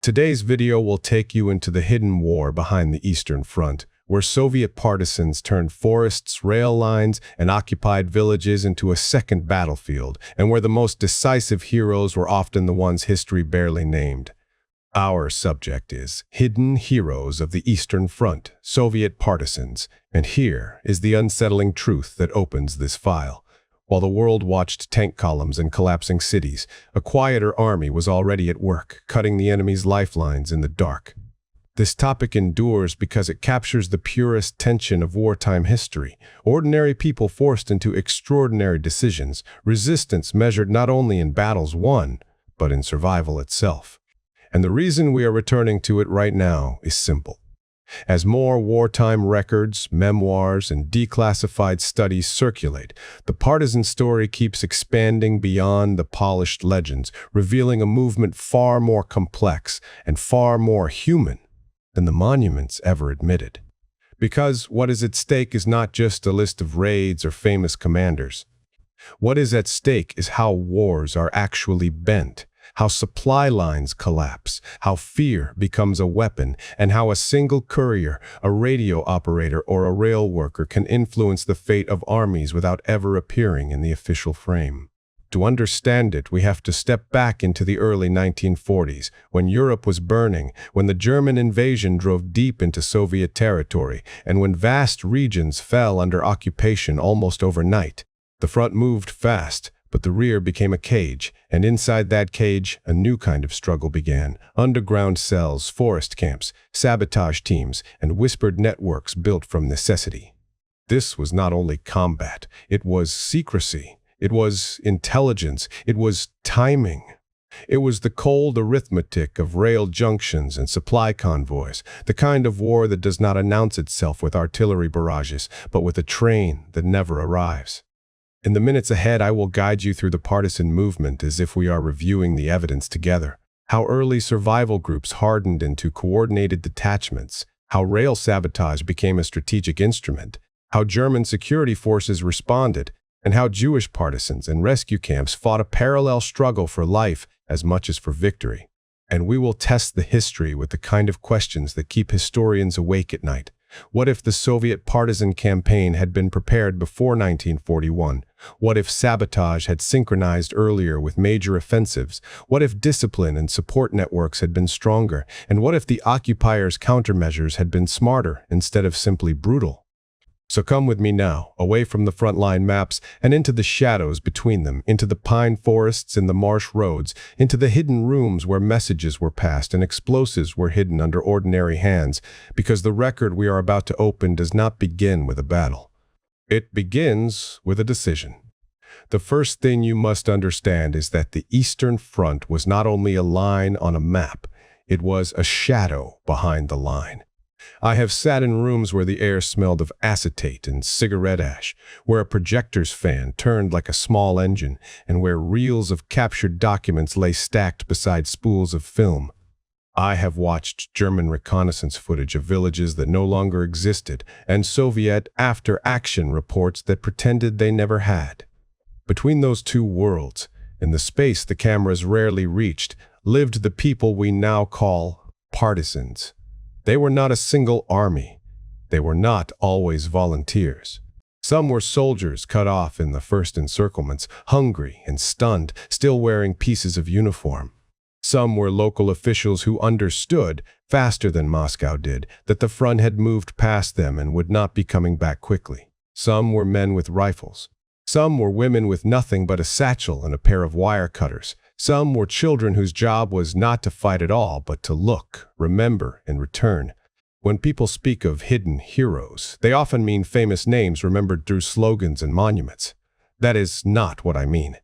Today's video will take you into the hidden war behind the Eastern Front, where Soviet partisans turned forests, rail lines, and occupied villages into a second battlefield, and where the most decisive heroes were often the ones history barely named. Our subject is Hidden Heroes of the Eastern Front, Soviet Partisans, and here is the unsettling truth that opens this file. While the world watched tank columns and collapsing cities, a quieter army was already at work, cutting the enemy's lifelines in the dark. This topic endures because it captures the purest tension of wartime history. Ordinary people forced into extraordinary decisions, resistance measured not only in battles won, but in survival itself. And the reason we are returning to it right now is simple. As more wartime records, memoirs, and declassified studies circulate, the partisan story keeps expanding beyond the polished legends, revealing a movement far more complex and far more human than the monuments ever admitted. Because what is at stake is not just a list of raids or famous commanders. What is at stake is how wars are actually bent, how supply lines collapse, how fear becomes a weapon, and how a single courier, a radio operator, or a rail worker can influence the fate of armies without ever appearing in the official frame. To understand it, we have to step back into the early 1940s, when Europe was burning, when the German invasion drove deep into Soviet territory, and when vast regions fell under occupation almost overnight. The front moved fast, but the rear became a cage, and inside that cage, a new kind of struggle began. Underground cells, forest camps, sabotage teams, and whispered networks built from necessity. This was not only combat, it was secrecy. It was intelligence. It was timing. It was the cold arithmetic of rail junctions and supply convoys, the kind of war that does not announce itself with artillery barrages, but with a train that never arrives. In the minutes ahead, I will guide you through the partisan movement as if we are reviewing the evidence together. How early survival groups hardened into coordinated detachments, how rail sabotage became a strategic instrument, how German security forces responded, and how Jewish partisans and rescue camps fought a parallel struggle for life as much as for victory. And we will test the history with the kind of questions that keep historians awake at night. What if the Soviet partisan campaign had been prepared before 1941? What if sabotage had synchronized earlier with major offensives? What if discipline and support networks had been stronger? And what if the occupiers' countermeasures had been smarter instead of simply brutal? So come with me now, away from the frontline maps and into the shadows between them, into the pine forests and the marsh roads, into the hidden rooms where messages were passed and explosives were hidden under ordinary hands, because the record we are about to open does not begin with a battle. It begins with a decision. The first thing you must understand is that the Eastern Front was not only a line on a map, it was a shadow behind the line. I have sat in rooms where the air smelled of acetate and cigarette ash, where a projector's fan turned like a small engine, and where reels of captured documents lay stacked beside spools of film. I have watched German reconnaissance footage of villages that no longer existed, and Soviet after-action reports that pretended they never had. Between those two worlds, in the space the cameras rarely reached, lived the people we now call partisans. They were not a single army. They were not always volunteers. Some were soldiers cut off in the first encirclements, hungry and stunned, still wearing pieces of uniform. Some were local officials who understood, faster than Moscow did, that the front had moved past them and would not be coming back quickly. Some were men with rifles. Some were women with nothing but a satchel and a pair of wire cutters. Some were children whose job was not to fight at all, but to look, remember, and return. When people speak of hidden heroes, they often mean famous names remembered through slogans and monuments. That is not what I mean.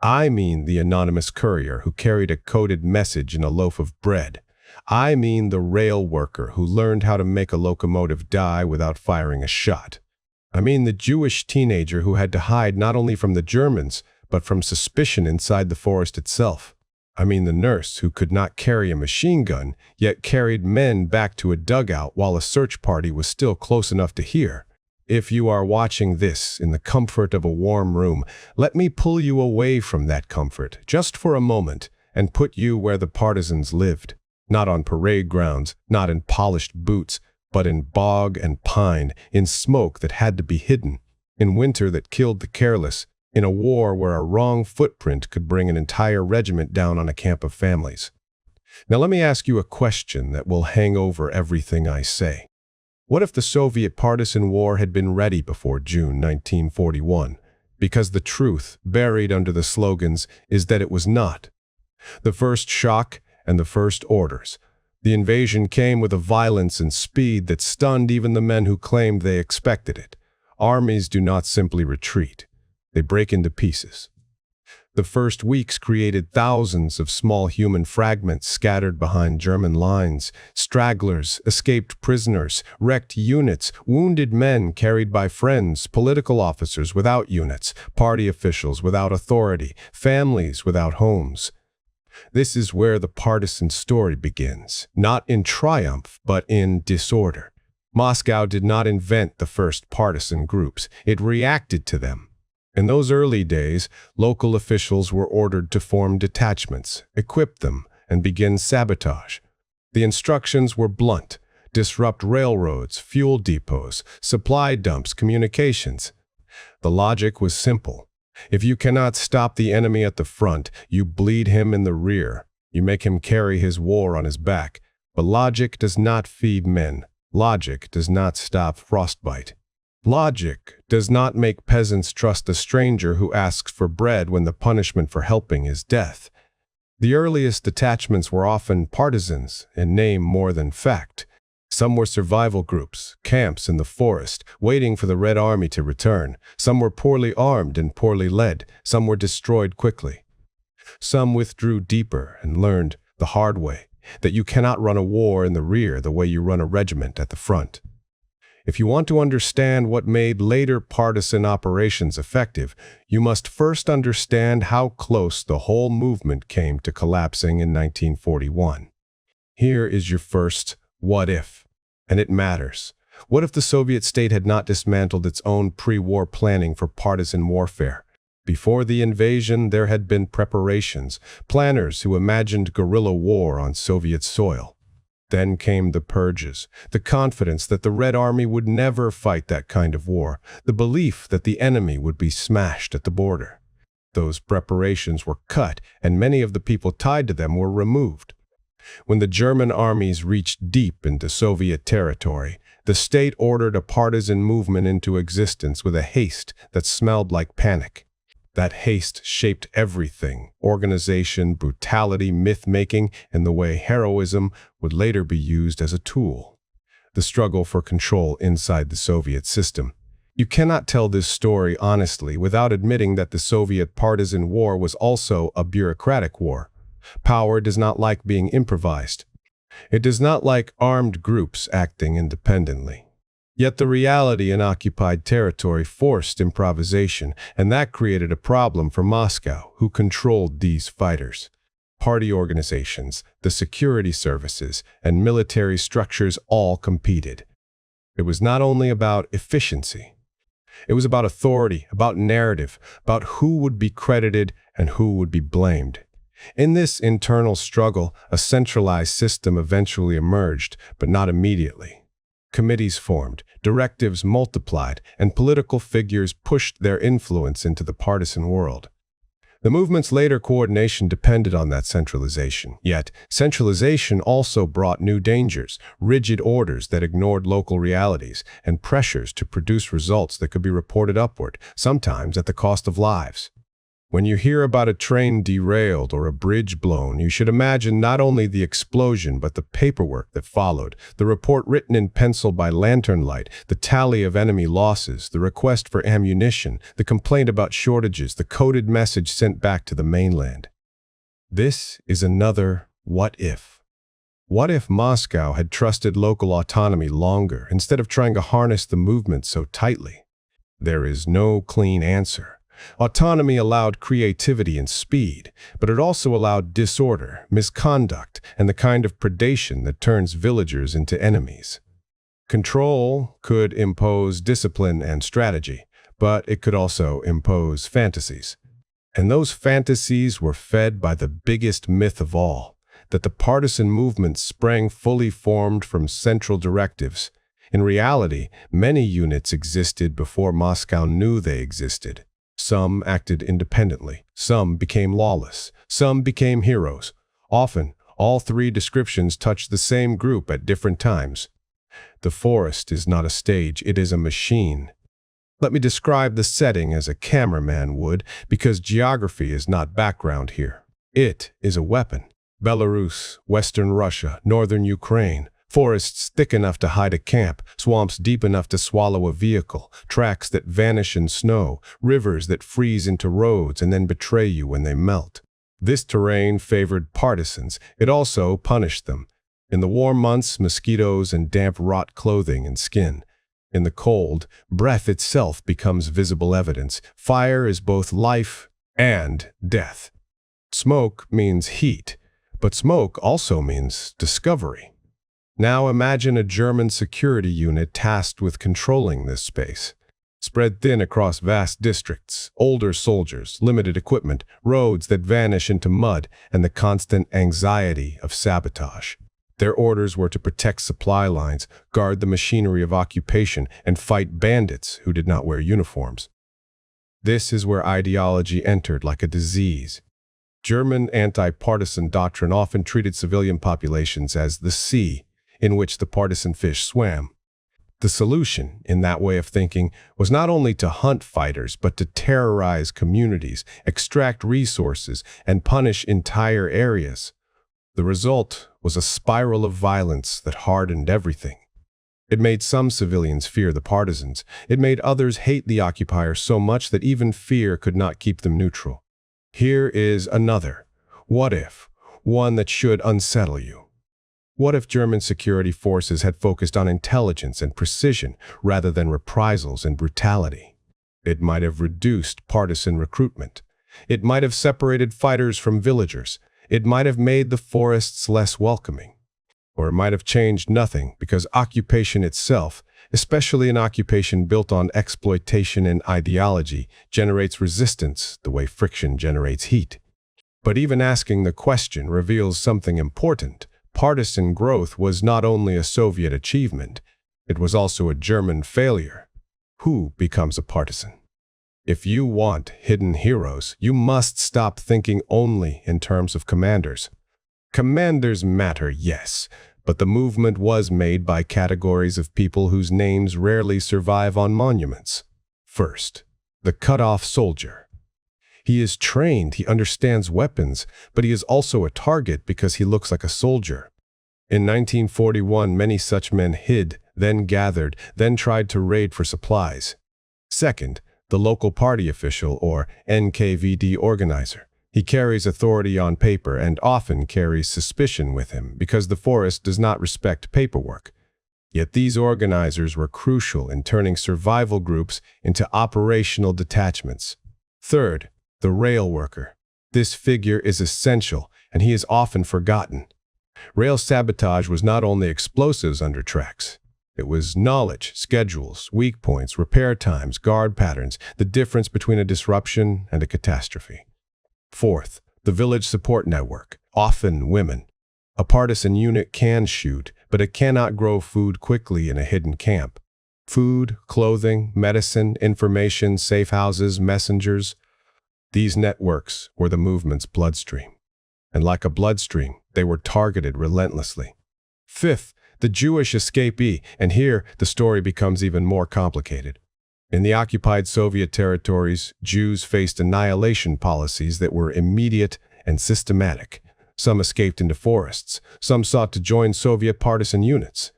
I mean the anonymous courier who carried a coded message in a loaf of bread. I mean the rail worker who learned how to make a locomotive die without firing a shot. I mean the Jewish teenager who had to hide not only from the Germans, but from suspicion inside the forest itself. I mean the nurse who could not carry a machine gun, yet carried men back to a dugout while a search party was still close enough to hear. If you are watching this in the comfort of a warm room, let me pull you away from that comfort, just for a moment, and put you where the partisans lived. Not on parade grounds, not in polished boots, but in bog and pine, in smoke that had to be hidden, in winter that killed the careless, in a war where a wrong footprint could bring an entire regiment down on a camp of families. Now let me ask you a question that will hang over everything I say. What if the Soviet partisan war had been ready before June 1941? Because the truth, buried under the slogans, is that it was not. The first shock and the first orders. The invasion came with a violence and speed that stunned even the men who claimed they expected it. Armies do not simply retreat. They break into pieces. The first weeks created thousands of small human fragments scattered behind German lines, stragglers, escaped prisoners, wrecked units, wounded men carried by friends, political officers without units, party officials without authority, families without homes. This is where the partisan story begins, not in triumph, but in disorder. Moscow did not invent the first partisan groups, it reacted to them. In those early days, local officials were ordered to form detachments, equip them, and begin sabotage. The instructions were blunt: disrupt railroads, fuel depots, supply dumps, communications. The logic was simple. If you cannot stop the enemy at the front, you bleed him in the rear. You make him carry his war on his back. But logic does not feed men. Logic does not stop frostbite. Logic does not make peasants trust a stranger who asks for bread when the punishment for helping is death. The earliest detachments were often partisans, in name more than fact. Some were survival groups, camps in the forest, waiting for the Red Army to return. Some were poorly armed and poorly led. Some were destroyed quickly. Some withdrew deeper and learned the hard way that you cannot run a war in the rear the way you run a regiment at the front. If you want to understand what made later partisan operations effective, you must first understand how close the whole movement came to collapsing in 1941. Here is your first what if, and it matters. What if the Soviet state had not dismantled its own pre-war planning for partisan warfare? Before the invasion, there had been preparations, planners who imagined guerrilla war on Soviet soil. Then came the purges, the confidence that the Red Army would never fight that kind of war, the belief that the enemy would be smashed at the border. Those preparations were cut, and many of the people tied to them were removed. When the German armies reached deep into Soviet territory, the state ordered a partisan movement into existence with a haste that smelled like panic. That haste shaped everything: organization, brutality, myth-making, and the way heroism would later be used as a tool. The struggle for control inside the Soviet system. You cannot tell this story honestly without admitting that the Soviet partisan war was also a bureaucratic war. Power does not like being improvised. It does not like armed groups acting independently. Yet the reality in occupied territory forced improvisation, and that created a problem for Moscow, who controlled these fighters. Party organizations, the security services, and military structures all competed. It was not only about efficiency. It was about authority, about narrative, about who would be credited and who would be blamed. In this internal struggle, a centralized system eventually emerged, but not immediately. Committees formed, directives multiplied, and political figures pushed their influence into the partisan world. The movement's later coordination depended on that centralization. Yet, centralization also brought new dangers: rigid orders that ignored local realities, and pressures to produce results that could be reported upward, sometimes at the cost of lives. When you hear about a train derailed or a bridge blown, you should imagine not only the explosion but the paperwork that followed, the report written in pencil by lantern light, the tally of enemy losses, the request for ammunition, the complaint about shortages, the coded message sent back to the mainland. This is another what if. What if Moscow had trusted local autonomy longer instead of trying to harness the movement so tightly? There is no clean answer. Autonomy allowed creativity and speed, but it also allowed disorder, misconduct, and the kind of predation that turns villagers into enemies. Control could impose discipline and strategy, but it could also impose fantasies. And those fantasies were fed by the biggest myth of all, that the partisan movement sprang fully formed from central directives. In reality, many units existed before Moscow knew they existed. Some acted independently, some became lawless, some became heroes. Often, all three descriptions touch the same group at different times. The forest is not a stage, it is a machine. Let me describe the setting as a cameraman would, because geography is not background here. It is a weapon. Belarus, Western Russia, Northern Ukraine. Forests thick enough to hide a camp, swamps deep enough to swallow a vehicle, tracks that vanish in snow, rivers that freeze into roads and then betray you when they melt. This terrain favored partisans. It also punished them. In the warm months, mosquitoes and damp rot clothing and skin. In the cold, breath itself becomes visible evidence. Fire is both life and death. Smoke means heat, but smoke also means discovery. Now imagine a German security unit tasked with controlling this space. Spread thin across vast districts, older soldiers, limited equipment, roads that vanish into mud, and the constant anxiety of sabotage. Their orders were to protect supply lines, guard the machinery of occupation, and fight bandits who did not wear uniforms. This is where ideology entered like a disease. German anti-partisan doctrine often treated civilian populations as the sea in which the partisan fish swam. The solution, in that way of thinking, was not only to hunt fighters, but to terrorize communities, extract resources, and punish entire areas. The result was a spiral of violence that hardened everything. It made some civilians fear the partisans. It made others hate the occupiers so much that even fear could not keep them neutral. Here is another. What if? One that should unsettle you. What if German security forces had focused on intelligence and precision rather than reprisals and brutality? It might have reduced partisan recruitment. It might have separated fighters from villagers. It might have made the forests less welcoming. Or it might have changed nothing because occupation itself, especially an occupation built on exploitation and ideology, generates resistance the way friction generates heat. But even asking the question reveals something important. Partisan growth was not only a Soviet achievement, it was also a German failure. Who becomes a partisan? If you want hidden heroes, you must stop thinking only in terms of commanders. Commanders matter, yes, but the movement was made by categories of people whose names rarely survive on monuments. First, the cut-off soldier. He is trained, he understands weapons, but he is also a target because he looks like a soldier. In 1941, many such men hid, then gathered, then tried to raid for supplies. Second, the local party official or NKVD organizer. He carries authority on paper and often carries suspicion with him because the forest does not respect paperwork. Yet these organizers were crucial in turning survival groups into operational detachments. Third, the rail worker. This figure is essential, and he is often forgotten. Rail sabotage was not only explosives under tracks. It was knowledge, schedules, weak points, repair times, guard patterns, the difference between a disruption and a catastrophe. Fourth, the village support network, often women. A partisan unit can shoot, but it cannot grow food quickly in a hidden camp. Food, clothing, medicine, information, safe houses, messengers. These networks were the movement's bloodstream. And like a bloodstream, they were targeted relentlessly. Fifth, the Jewish escapee, and here the story becomes even more complicated. In the occupied Soviet territories, Jews faced annihilation policies that were immediate and systematic. Some escaped into forests. Some sought to join Soviet partisan units.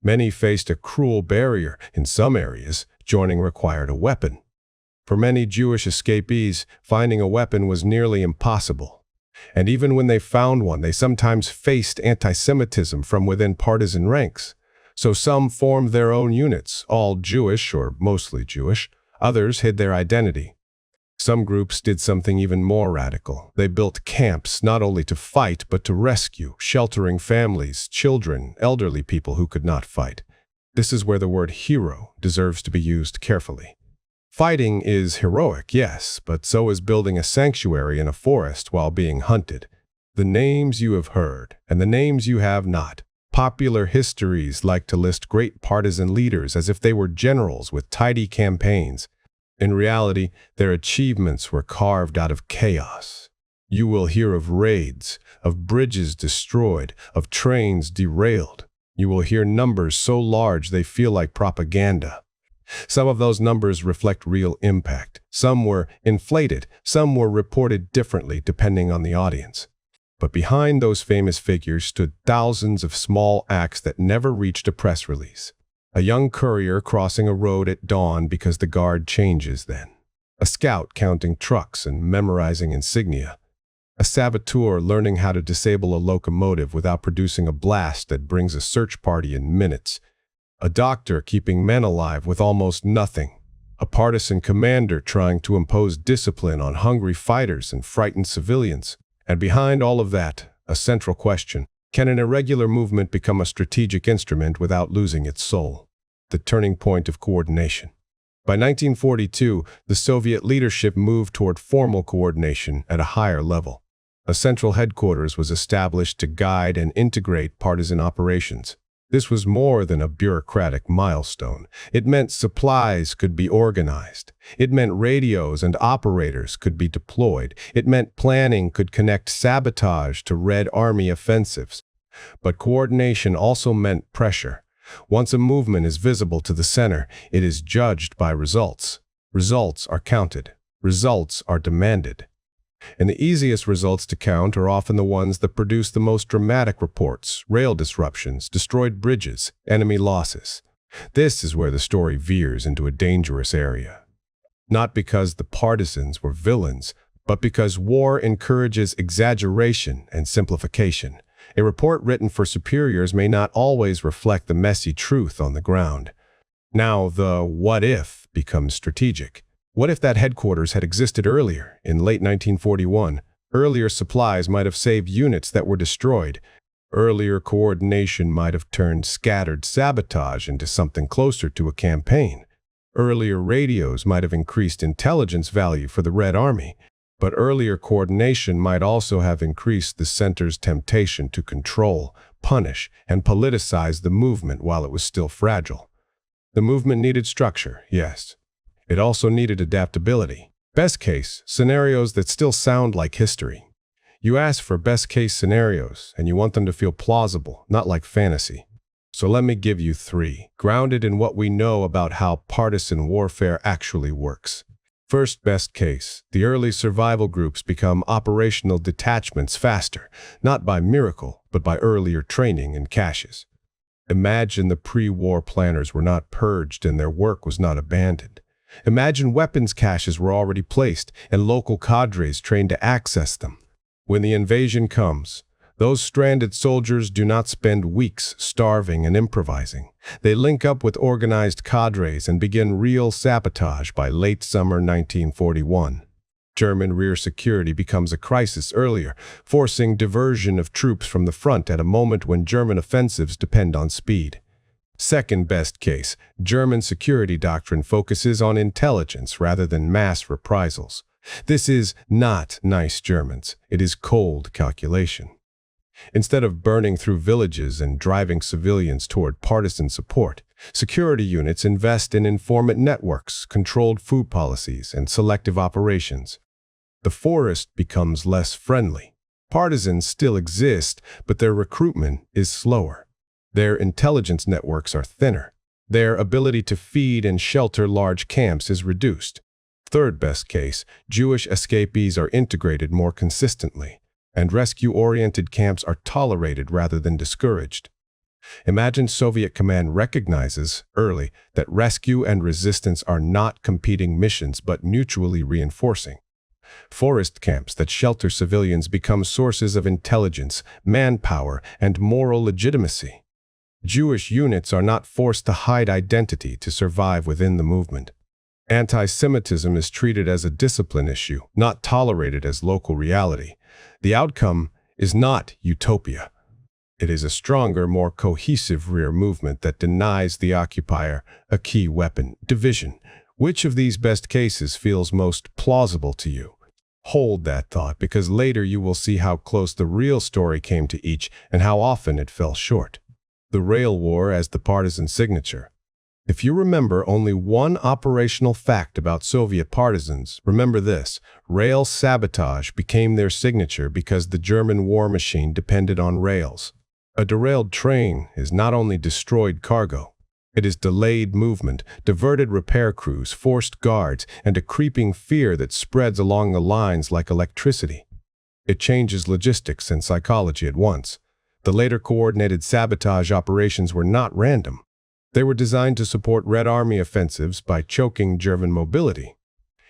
Many faced a cruel barrier. In some areas, joining required a weapon. For many Jewish escapees, finding a weapon was nearly impossible. And even when they found one, they sometimes faced anti-Semitism from within partisan ranks. So some formed their own units, all Jewish or mostly Jewish. Others hid their identity. Some groups did something even more radical. They built camps not only to fight, but to rescue, sheltering families, children, elderly people who could not fight. This is where the word hero deserves to be used carefully. Fighting is heroic, yes, but so is building a sanctuary in a forest while being hunted. The names you have heard and the names you have not. Popular histories like to list great partisan leaders as if they were generals with tidy campaigns. In reality, their achievements were carved out of chaos. You will hear of raids, of bridges destroyed, of trains derailed. You will hear numbers so large they feel like propaganda. Some of those numbers reflect real impact. Some were inflated. Some were reported differently depending on the audience. But behind those famous figures stood thousands of small acts that never reached a press release. A young courier crossing a road at dawn because the guard changes then. A scout counting trucks and memorizing insignia. A saboteur learning how to disable a locomotive without producing a blast that brings a search party in minutes. A doctor keeping men alive with almost nothing. A partisan commander trying to impose discipline on hungry fighters and frightened civilians. And behind all of that, a central question: can an irregular movement become a strategic instrument without losing its soul? The turning point of coordination. By 1942, the Soviet leadership moved toward formal coordination at a higher level. A central headquarters was established to guide and integrate partisan operations. This was more than a bureaucratic milestone. It meant supplies could be organized. It meant radios and operators could be deployed. It meant planning could connect sabotage to Red Army offensives. But coordination also meant pressure. Once a movement is visible to the center, it is judged by results. Results are counted. Results are demanded. And the easiest results to count are often the ones that produce the most dramatic reports: rail disruptions, destroyed bridges, enemy losses. This is where the story veers into a dangerous area. Not because the partisans were villains, but because war encourages exaggeration and simplification. A report written for superiors may not always reflect the messy truth on the ground. Now the what if becomes strategic. What if that headquarters had existed earlier, in late 1941? Earlier supplies might have saved units that were destroyed. Earlier coordination might have turned scattered sabotage into something closer to a campaign. Earlier radios might have increased intelligence value for the Red Army. But earlier coordination might also have increased the center's temptation to control, punish, and politicize the movement while it was still fragile. The movement needed structure, yes. It also needed adaptability. Best case, scenarios that still sound like history. You ask for best case scenarios, and you want them to feel plausible, not like fantasy. So let me give you 3, grounded in what we know about how partisan warfare actually works. First best case, the early survival groups become operational detachments faster, not by miracle, but by earlier training and caches. Imagine the pre-war planners were not purged and their work was not abandoned. Imagine weapons caches were already placed and local cadres trained to access them. When the invasion comes, those stranded soldiers do not spend weeks starving and improvising. They link up with organized cadres and begin real sabotage by late summer 1941. German rear security becomes a crisis earlier, forcing diversion of troops from the front at a moment when German offensives depend on speed. Second best case, German security doctrine focuses on intelligence rather than mass reprisals. This is not nice Germans. It is cold calculation. Instead of burning through villages and driving civilians toward partisan support, security units invest in informant networks, controlled food policies, and selective operations. The forest becomes less friendly. Partisans still exist, but their recruitment is slower. Their intelligence networks are thinner. Their ability to feed and shelter large camps is reduced. Third best case, Jewish escapees are integrated more consistently, and rescue-oriented camps are tolerated rather than discouraged. Imagine Soviet command recognizes early that rescue and resistance are not competing missions but mutually reinforcing. Forest camps that shelter civilians become sources of intelligence, manpower, and moral legitimacy. Jewish units are not forced to hide identity to survive within the movement. Anti-Semitism is treated as a discipline issue, not tolerated as local reality. The outcome is not utopia. It is a stronger, more cohesive rear movement that denies the occupier a key weapon. Division. Which of these best cases feels most plausible to you? Hold that thought, because later you will see how close the real story came to each and how often it fell short. The Rail War as the partisan signature. If you remember only one operational fact about Soviet partisans, remember this: rail sabotage became their signature because the German war machine depended on rails. A derailed train is not only destroyed cargo, it is delayed movement, diverted repair crews, forced guards, and a creeping fear that spreads along the lines like electricity. It changes logistics and psychology at once. The later coordinated sabotage operations were not random. They were designed to support Red Army offensives by choking German mobility.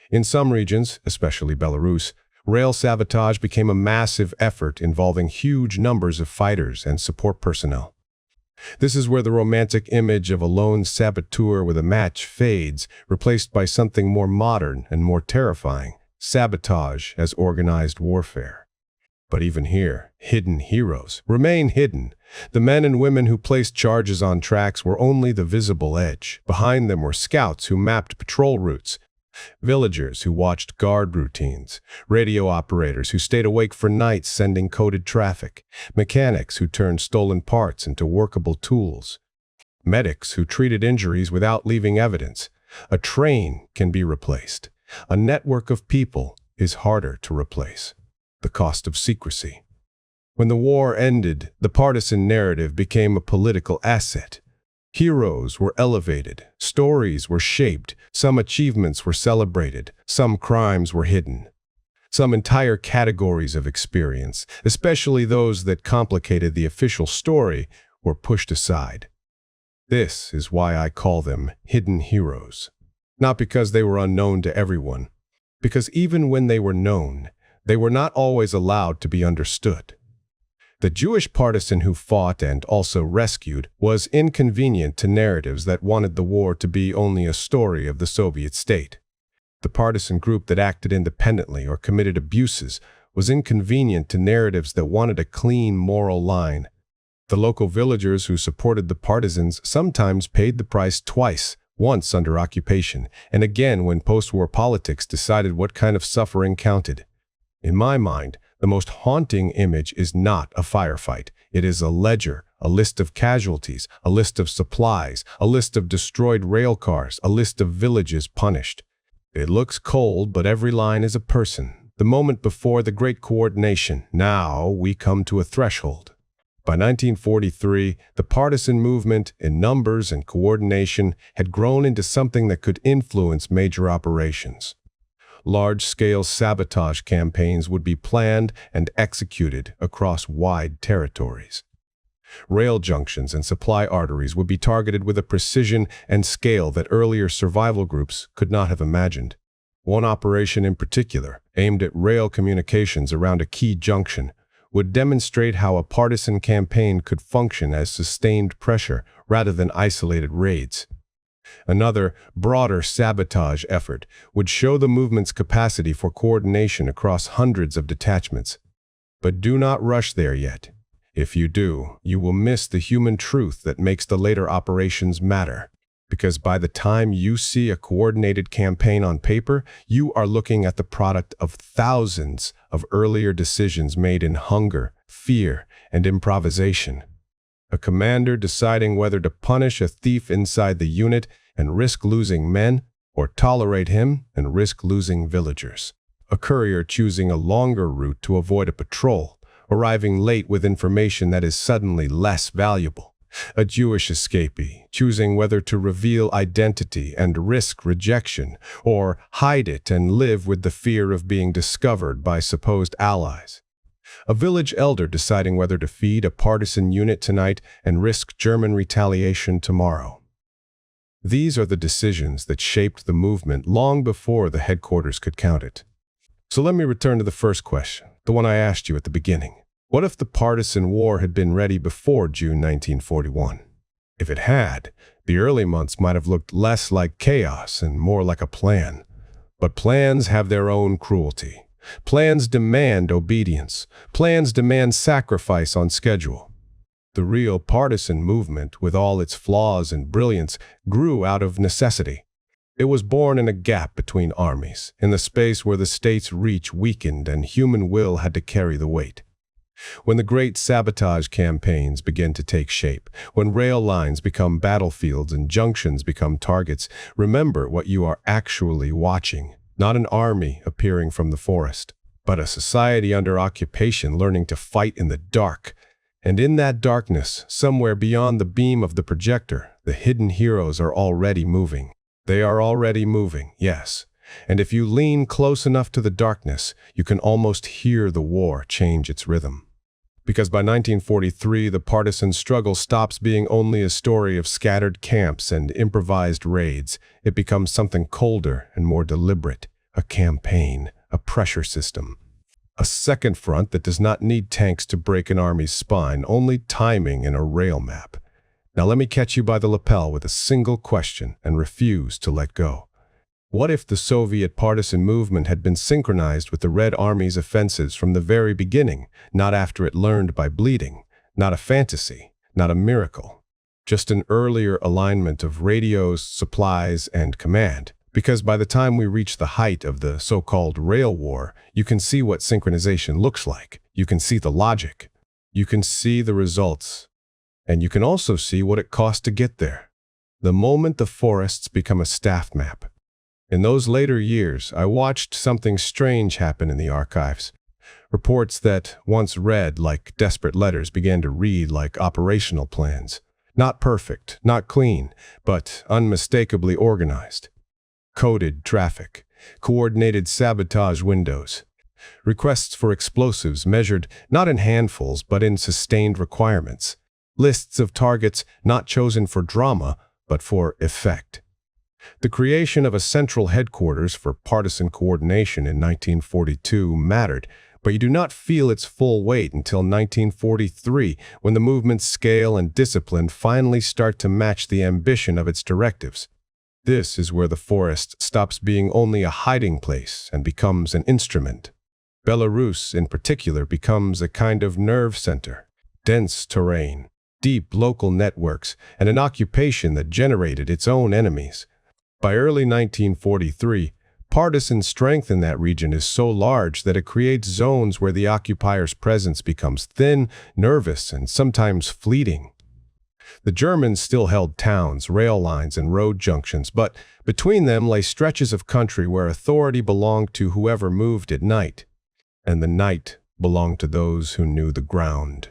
In some regions, especially Belarus, rail sabotage became a massive effort involving huge numbers of fighters and support personnel. This is where the romantic image of a lone saboteur with a match fades, replaced by something more modern and more terrifying: sabotage as organized warfare. But even here, hidden heroes remain hidden. The men and women who placed charges on tracks were only the visible edge. Behind them were scouts who mapped patrol routes, villagers who watched guard routines, radio operators who stayed awake for nights sending coded traffic, mechanics who turned stolen parts into workable tools, medics who treated injuries without leaving evidence. A train can be replaced. A network of people is harder to replace. The cost of secrecy. When the war ended, the partisan narrative became a political asset. Heroes were elevated, stories were shaped, some achievements were celebrated, some crimes were hidden. Some entire categories of experience, especially those that complicated the official story, were pushed aside. This is why I call them hidden heroes. Not because they were unknown to everyone, because even when they were known, they were not always allowed to be understood. The Jewish partisan who fought and also rescued was inconvenient to narratives that wanted the war to be only a story of the Soviet state. The partisan group that acted independently or committed abuses was inconvenient to narratives that wanted a clean moral line. The local villagers who supported the partisans sometimes paid the price twice, once under occupation, and again when post-war politics decided what kind of suffering counted. In my mind, the most haunting image is not a firefight. It is a ledger, a list of casualties, a list of supplies, a list of destroyed rail cars, a list of villages punished. It looks cold, but every line is a person. The moment before the great coordination, now we come to a threshold. By 1943, the partisan movement, in numbers and coordination, had grown into something that could influence major operations. Large-scale sabotage campaigns would be planned and executed across wide territories. Rail junctions and supply arteries would be targeted with a precision and scale that earlier survival groups could not have imagined. One operation in particular, aimed at rail communications around a key junction, would demonstrate how a partisan campaign could function as sustained pressure rather than isolated raids. Another, broader sabotage effort would show the movement's capacity for coordination across hundreds of detachments. But do not rush there yet. If you do, you will miss the human truth that makes the later operations matter. Because by the time you see a coordinated campaign on paper, you are looking at the product of thousands of earlier decisions made in hunger, fear, and improvisation. A commander deciding whether to punish a thief inside the unit and risk losing men, or tolerate him and risk losing villagers. A courier choosing a longer route to avoid a patrol, arriving late with information that is suddenly less valuable. A Jewish escapee choosing whether to reveal identity and risk rejection, or hide it and live with the fear of being discovered by supposed allies. A village elder deciding whether to feed a partisan unit tonight and risk German retaliation tomorrow. These are the decisions that shaped the movement long before the headquarters could count it. So let me return to the first question, the one I asked you at the beginning. What if the partisan war had been ready before June 1941? If it had, the early months might have looked less like chaos and more like a plan. But plans have their own cruelty. Plans demand obedience. Plans demand sacrifice on schedule. The real partisan movement, with all its flaws and brilliance, grew out of necessity. It was born in a gap between armies, in the space where the state's reach weakened and human will had to carry the weight. When the great sabotage campaigns begin to take shape, when rail lines become battlefields and junctions become targets, remember what you are actually watching. Not an army appearing from the forest, but a society under occupation learning to fight in the dark. And in that darkness, somewhere beyond the beam of the projector, the hidden heroes are already moving. They are already moving, yes. And if you lean close enough to the darkness, you can almost hear the war change its rhythm. Because by 1943, the partisan struggle stops being only a story of scattered camps and improvised raids. It becomes something colder and more deliberate, a campaign, a pressure system. A second front that does not need tanks to break an army's spine, only timing in a rail map. Now let me catch you by the lapel with a single question and refuse to let go. What if the Soviet partisan movement had been synchronized with the Red Army's offensives from the very beginning, not after it learned by bleeding, not a fantasy, not a miracle, just an earlier alignment of radios, supplies, and command? Because by the time we reach the height of the so-called rail war, you can see what synchronization looks like. You can see the logic. You can see the results. And you can also see what it costs to get there. The moment the forests become a staff map. In those later years, I watched something strange happen in the archives. Reports that, once read like desperate letters, began to read like operational plans. Not perfect, not clean, but unmistakably organized. Coded traffic, coordinated sabotage windows. Requests for explosives measured not in handfuls but in sustained requirements. Lists of targets not chosen for drama but for effect. The creation of a central headquarters for partisan coordination in 1942 mattered, but you do not feel its full weight until 1943, when the movement's scale and discipline finally start to match the ambition of its directives. This is where the forest stops being only a hiding place and becomes an instrument. Belarus, in particular, becomes a kind of nerve center. Dense terrain, deep local networks, and an occupation that generated its own enemies. By early 1943, partisan strength in that region is so large that it creates zones where the occupier's presence becomes thin, nervous, and sometimes fleeting. The Germans still held towns, rail lines, and road junctions, but between them lay stretches of country where authority belonged to whoever moved at night, and the night belonged to those who knew the ground.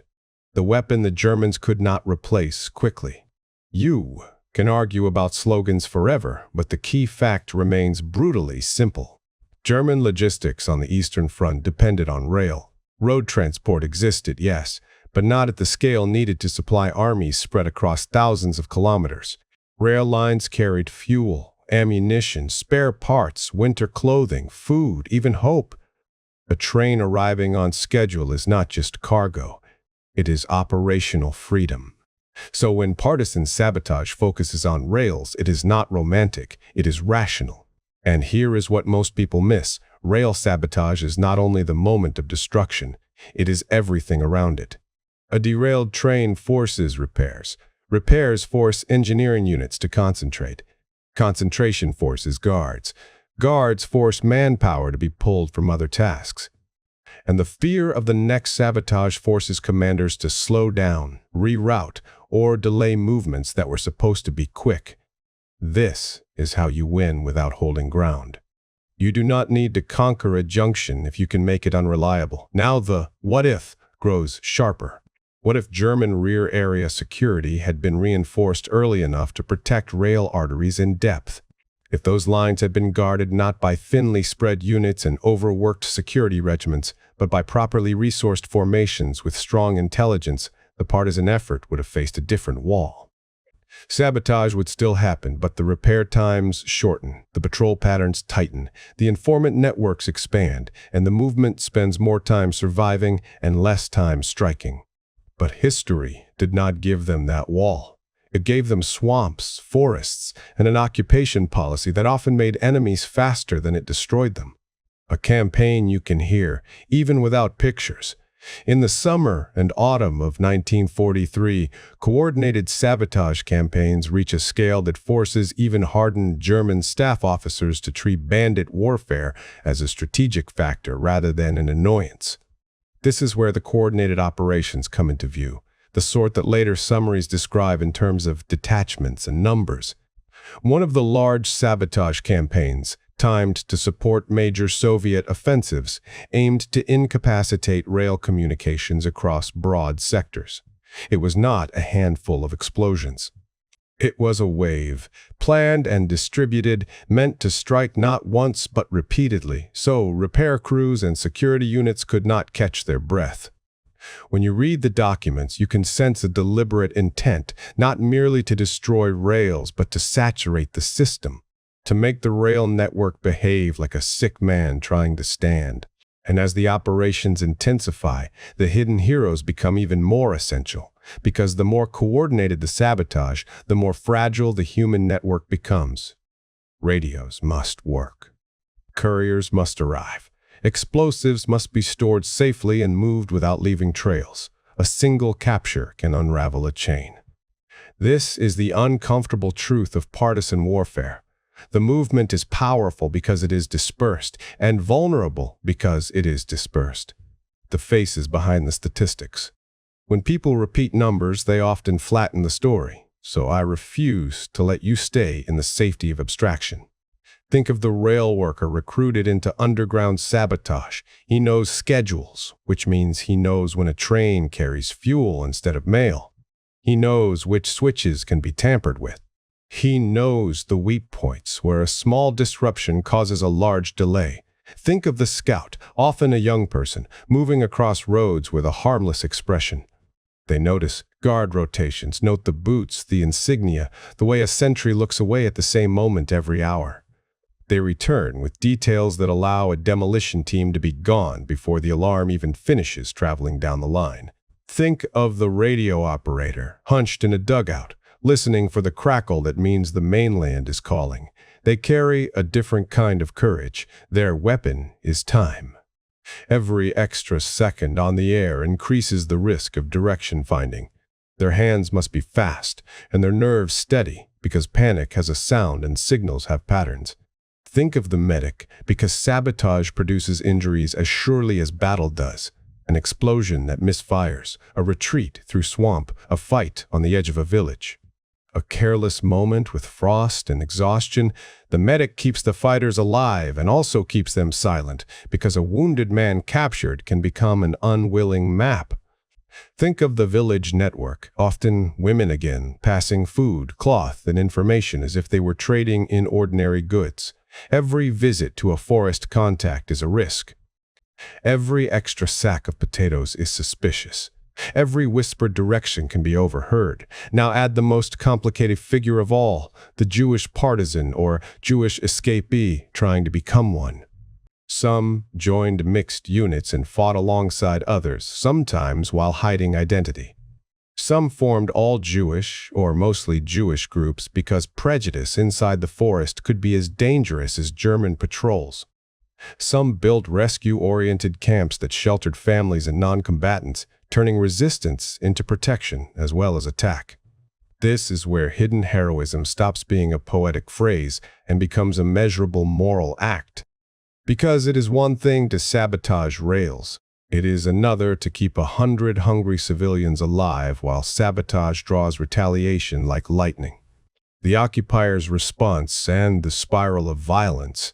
The weapon the Germans could not replace quickly. You can argue about slogans forever, but the key fact remains brutally simple. German logistics on the Eastern Front depended on rail. Road transport existed, yes, but not at the scale needed to supply armies spread across thousands of kilometers. Rail lines carried fuel, ammunition, spare parts, winter clothing, food, even hope. A train arriving on schedule is not just cargo. It is operational freedom. So when partisan sabotage focuses on rails, it is not romantic, it is rational. And here is what most people miss. Rail sabotage is not only the moment of destruction, it is everything around it. A derailed train forces repairs. Repairs force engineering units to concentrate. Concentration forces guards. Guards force manpower to be pulled from other tasks. And the fear of the next sabotage forces commanders to slow down, reroute, or delay movements that were supposed to be quick. This is how you win without holding ground. You do not need to conquer a junction if you can make it unreliable. Now the what if grows sharper. What if German rear area security had been reinforced early enough to protect rail arteries in depth? If those lines had been guarded not by thinly spread units and overworked security regiments, but by properly resourced formations with strong intelligence, the partisan effort would have faced a different wall. Sabotage would still happen, but the repair times shorten, the patrol patterns tighten, the informant networks expand, and the movement spends more time surviving and less time striking. But history did not give them that wall. It gave them swamps, forests, and an occupation policy that often made enemies faster than it destroyed them. A campaign you can hear, even without pictures. In the summer and autumn of 1943, coordinated sabotage campaigns reach a scale that forces even hardened German staff officers to treat bandit warfare as a strategic factor rather than an annoyance. This is where the coordinated operations come into view, the sort that later summaries describe in terms of detachments and numbers. One of the large sabotage campaigns, timed to support major Soviet offensives, aimed to incapacitate rail communications across broad sectors. It was not a handful of explosions. It was a wave, planned and distributed, meant to strike not once but repeatedly, so repair crews and security units could not catch their breath. When you read the documents, you can sense a deliberate intent, not merely to destroy rails, but to saturate the system, to make the rail network behave like a sick man trying to stand. And as the operations intensify, the hidden heroes become even more essential, because the more coordinated the sabotage, the more fragile the human network becomes. Radios must work. Couriers must arrive. Explosives must be stored safely and moved without leaving trails. A single capture can unravel a chain. This is the uncomfortable truth of partisan warfare. The movement is powerful because it is dispersed, and vulnerable because it is dispersed. The face is behind the statistics. When people repeat numbers, they often flatten the story, so I refuse to let you stay in the safety of abstraction. Think of the rail worker recruited into underground sabotage. He knows schedules, which means he knows when a train carries fuel instead of mail. He knows which switches can be tampered with. He knows the weak points where a small disruption causes a large delay. Think of the scout, often a young person, moving across roads with a harmless expression. They notice guard rotations, note the boots, the insignia, the way a sentry looks away at the same moment every hour. They return with details that allow a demolition team to be gone before the alarm even finishes traveling down the line. Think of the radio operator, hunched in a dugout, listening for the crackle that means the mainland is calling. They carry a different kind of courage. Their weapon is time. Every extra second on the air increases the risk of direction finding. Their hands must be fast and their nerves steady because panic has a sound and signals have patterns. Think of the medic, because sabotage produces injuries as surely as battle does. An explosion that misfires, a retreat through swamp, a fight on the edge of a village. A careless moment with frost and exhaustion, the medic keeps the fighters alive and also keeps them silent, because a wounded man captured can become an unwilling map. Think of the village network, often women again, passing food, cloth, and information as if they were trading in ordinary goods. Every visit to a forest contact is a risk. Every extra sack of potatoes is suspicious. Every whispered direction can be overheard. Now add the most complicated figure of all, the Jewish partisan or Jewish escapee trying to become one. Some joined mixed units and fought alongside others, sometimes while hiding identity. Some formed all Jewish, or mostly Jewish groups because prejudice inside the forest could be as dangerous as German patrols. Some built rescue-oriented camps that sheltered families and non-combatants, turning resistance into protection as well as attack. This is where hidden heroism stops being a poetic phrase and becomes a measurable moral act. Because it is one thing to sabotage rails. It is another to keep 100 hungry civilians alive while sabotage draws retaliation like lightning. The occupiers' response and the spiral of violence.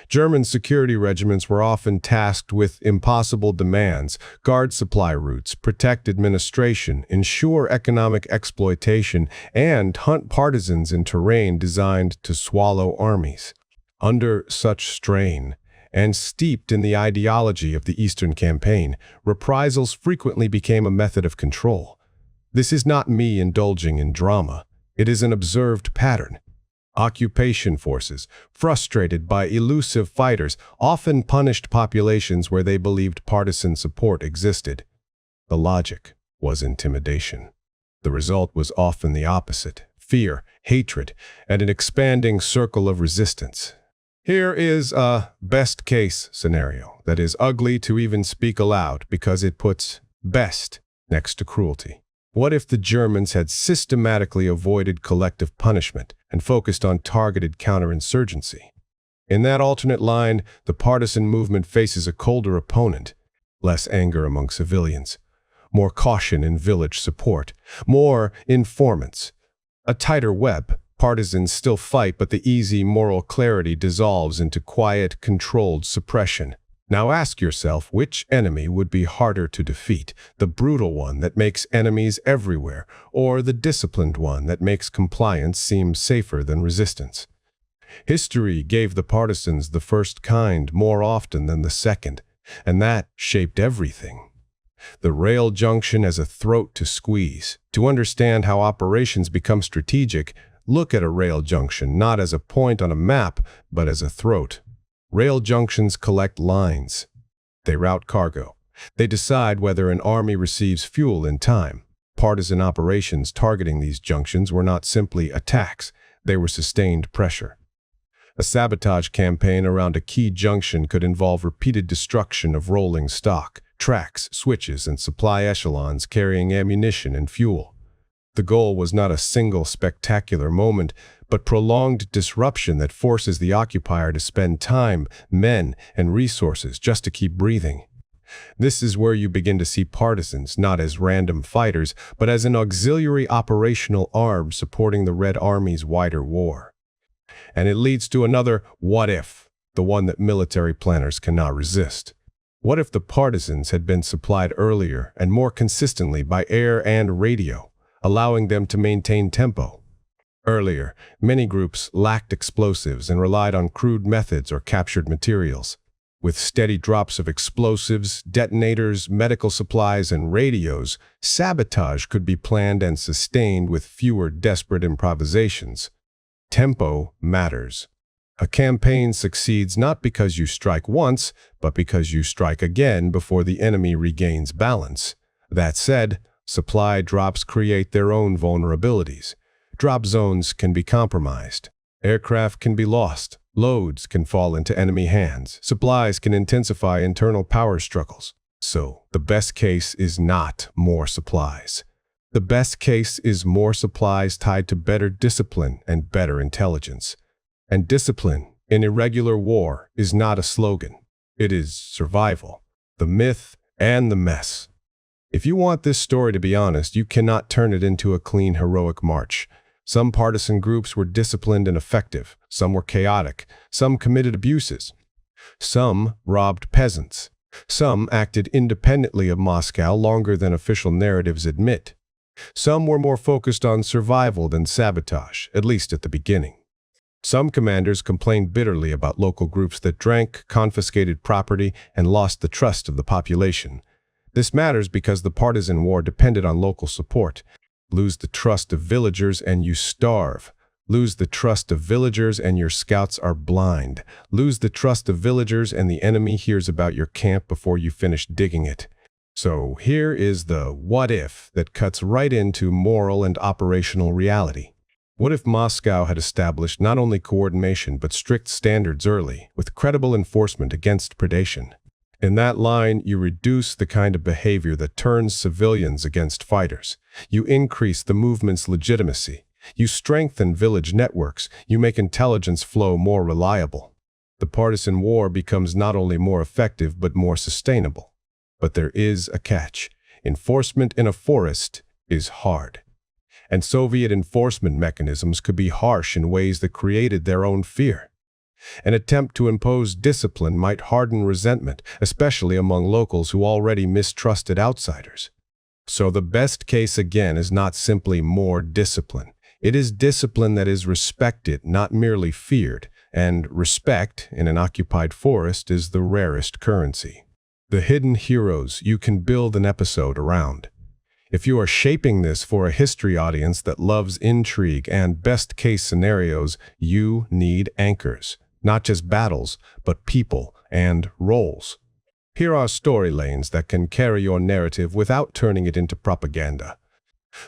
German security regiments were often tasked with impossible demands: guard supply routes, protect administration, ensure economic exploitation, and hunt partisans in terrain designed to swallow armies. Under such strain, and steeped in the ideology of the Eastern Campaign, reprisals frequently became a method of control. This is not me indulging in drama. It is an observed pattern. Occupation forces, frustrated by elusive fighters, often punished populations where they believed partisan support existed. The logic was intimidation. The result was often the opposite: fear, hatred, and an expanding circle of resistance. Here is a best-case scenario that is ugly to even speak aloud because it puts best next to cruelty. What if the Germans had systematically avoided collective punishment and focused on targeted counterinsurgency? In that alternate line, the partisan movement faces a colder opponent, less anger among civilians, more caution in village support, more informants, a tighter web. Partisans still fight, but the easy moral clarity dissolves into quiet, controlled suppression. Now ask yourself which enemy would be harder to defeat, the brutal one that makes enemies everywhere, or the disciplined one that makes compliance seem safer than resistance. History gave the partisans the first kind more often than the second, and that shaped everything. The rail junction as a throat to squeeze. To understand how operations become strategic, look at a rail junction not as a point on a map, but as a throat. Rail junctions collect lines. They route cargo. They decide whether an army receives fuel in time. Partisan operations targeting these junctions were not simply attacks, they were sustained pressure. A sabotage campaign around a key junction could involve repeated destruction of rolling stock, tracks, switches, and supply echelons carrying ammunition and fuel. The goal was not a single spectacular moment, but prolonged disruption that forces the occupier to spend time, men, and resources just to keep breathing. This is where you begin to see partisans not as random fighters, but as an auxiliary operational arm supporting the Red Army's wider war. And it leads to another what if, the one that military planners cannot resist. What if the partisans had been supplied earlier and more consistently by air and radio, allowing them to maintain tempo? Earlier, many groups lacked explosives and relied on crude methods or captured materials. With steady drops of explosives, detonators, medical supplies, and radios, sabotage could be planned and sustained with fewer desperate improvisations. Tempo matters. A campaign succeeds not because you strike once, but because you strike again before the enemy regains balance. That said, supply drops create their own vulnerabilities. Drop zones can be compromised. Aircraft can be lost. Loads can fall into enemy hands. Supplies can intensify internal power struggles. So, the best case is not more supplies. The best case is more supplies tied to better discipline and better intelligence. And discipline in irregular war is not a slogan. It is survival, the myth and the mess. If you want this story to be honest, you cannot turn it into a clean, heroic march. Some partisan groups were disciplined and effective. Some were chaotic. Some committed abuses. Some robbed peasants. Some acted independently of Moscow longer than official narratives admit. Some were more focused on survival than sabotage, at least at the beginning. Some commanders complained bitterly about local groups that drank, confiscated property, and lost the trust of the population. This matters because the partisan war depended on local support. Lose the trust of villagers and you starve. Lose the trust of villagers and your scouts are blind. Lose the trust of villagers and the enemy hears about your camp before you finish digging it. So here is the what if that cuts right into moral and operational reality. What if Moscow had established not only coordination but strict standards early, with credible enforcement against predation? In that line, you reduce the kind of behavior that turns civilians against fighters. You increase the movement's legitimacy. You strengthen village networks. You make intelligence flow more reliable. The partisan war becomes not only more effective but more sustainable. But there is a catch. Enforcement in a forest is hard. And Soviet enforcement mechanisms could be harsh in ways that created their own fear. An attempt to impose discipline might harden resentment, especially among locals who already mistrusted outsiders. So the best case again is not simply more discipline. It is discipline that is respected, not merely feared, and respect in an occupied forest is the rarest currency. The hidden heroes you can build an episode around. If you are shaping this for a history audience that loves intrigue and best-case scenarios, you need anchors. Not just battles, but people and roles. Here are story lanes that can carry your narrative without turning it into propaganda.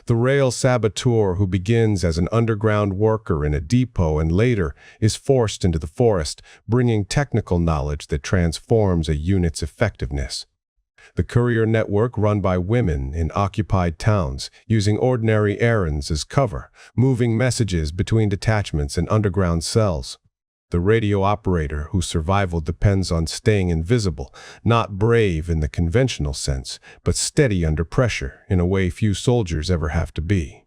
The rail saboteur who begins as an underground worker in a depot and later is forced into the forest, bringing technical knowledge that transforms a unit's effectiveness. The courier network run by women in occupied towns, using ordinary errands as cover, moving messages between detachments and underground cells. The radio operator whose survival depends on staying invisible, not brave in the conventional sense, but steady under pressure in a way few soldiers ever have to be.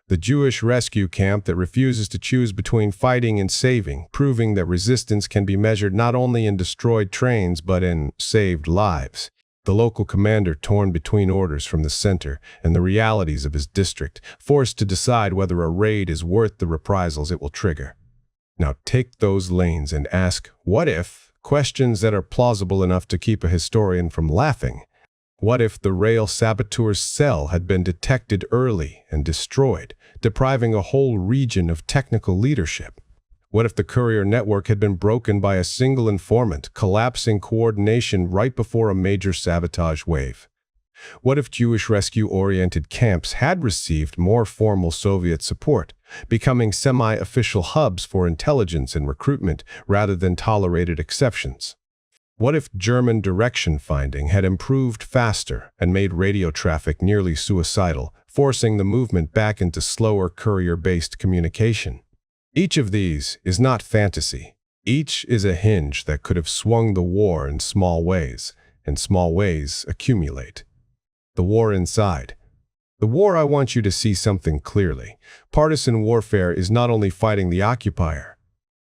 The Jewish rescue camp that refuses to choose between fighting and saving, proving that resistance can be measured not only in destroyed trains but in saved lives. The local commander torn between orders from the center and the realities of his district, forced to decide whether a raid is worth the reprisals it will trigger. Now take those lanes and ask, what if? Questions that are plausible enough to keep a historian from laughing. What if the rail saboteur's cell had been detected early and destroyed, depriving a whole region of technical leadership? What if the courier network had been broken by a single informant, collapsing coordination right before a major sabotage wave? What if Jewish rescue-oriented camps had received more formal Soviet support, becoming semi-official hubs for intelligence and recruitment rather than tolerated exceptions? What if German direction finding had improved faster and made radio traffic nearly suicidal, forcing the movement back into slower courier-based communication? Each of these is not fantasy. Each is a hinge that could have swung the war in small ways, and small ways accumulate. The war inside. The war I want you to see something clearly. Partisan warfare is not only fighting the occupier.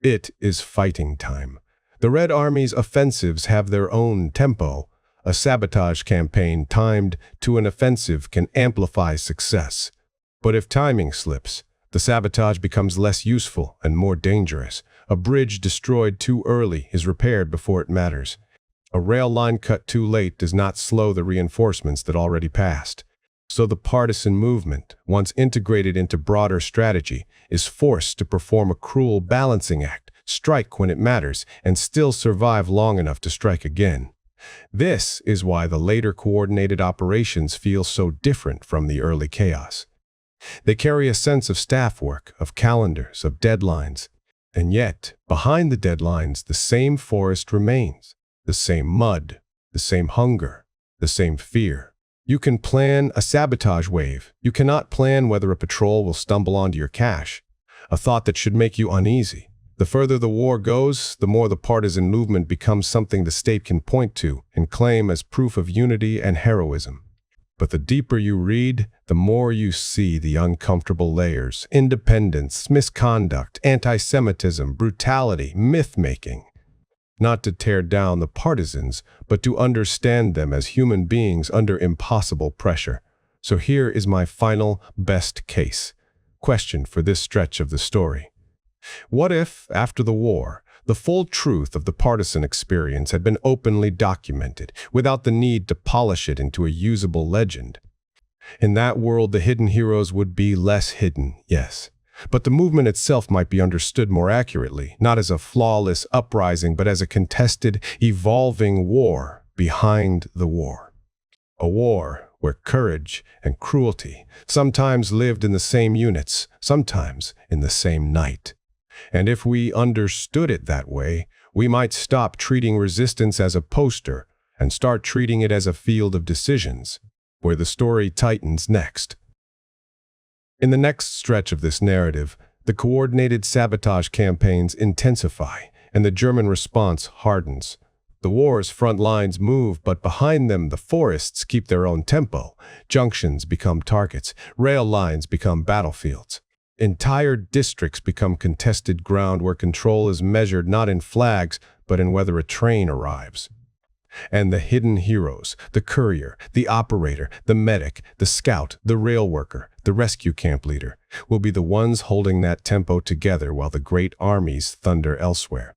It is fighting time. The Red Army's offensives have their own tempo. A sabotage campaign timed to an offensive can amplify success. But if timing slips, the sabotage becomes less useful and more dangerous. A bridge destroyed too early is repaired before it matters. A rail line cut too late does not slow the reinforcements that already passed. So the partisan movement, once integrated into broader strategy, is forced to perform a cruel balancing act, strike when it matters, and still survive long enough to strike again. This is why the later coordinated operations feel so different from the early chaos. They carry a sense of staff work, of calendars, of deadlines. And yet, behind the deadlines, the same forest remains. The same mud, the same hunger, the same fear. You can plan a sabotage wave. You cannot plan whether a patrol will stumble onto your cache, a thought that should make you uneasy. The further the war goes, the more the partisan movement becomes something the state can point to and claim as proof of unity and heroism. But the deeper you read, the more you see the uncomfortable layers: independence, misconduct, anti-Semitism, brutality, myth-making. Not to tear down the partisans, but to understand them as human beings under impossible pressure. So here is my final best case question for this stretch of the story. What if, after the war, the full truth of the partisan experience had been openly documented, without the need to polish it into a usable legend? In that world, the hidden heroes would be less hidden, yes. But the movement itself might be understood more accurately, not as a flawless uprising, but as a contested, evolving war behind the war. A war where courage and cruelty sometimes lived in the same units, sometimes in the same night. And if we understood it that way, we might stop treating resistance as a poster and start treating it as a field of decisions, where the story tightens next. In the next stretch of this narrative, the coordinated sabotage campaigns intensify, and the German response hardens. The war's front lines move, but behind them the forests keep their own tempo. Junctions become targets, rail lines become battlefields. Entire districts become contested ground where control is measured not in flags, but in whether a train arrives. And the hidden heroes, the courier, the operator, the medic, the scout, the rail worker, the rescue camp leader, will be the ones holding that tempo together while the great armies thunder elsewhere.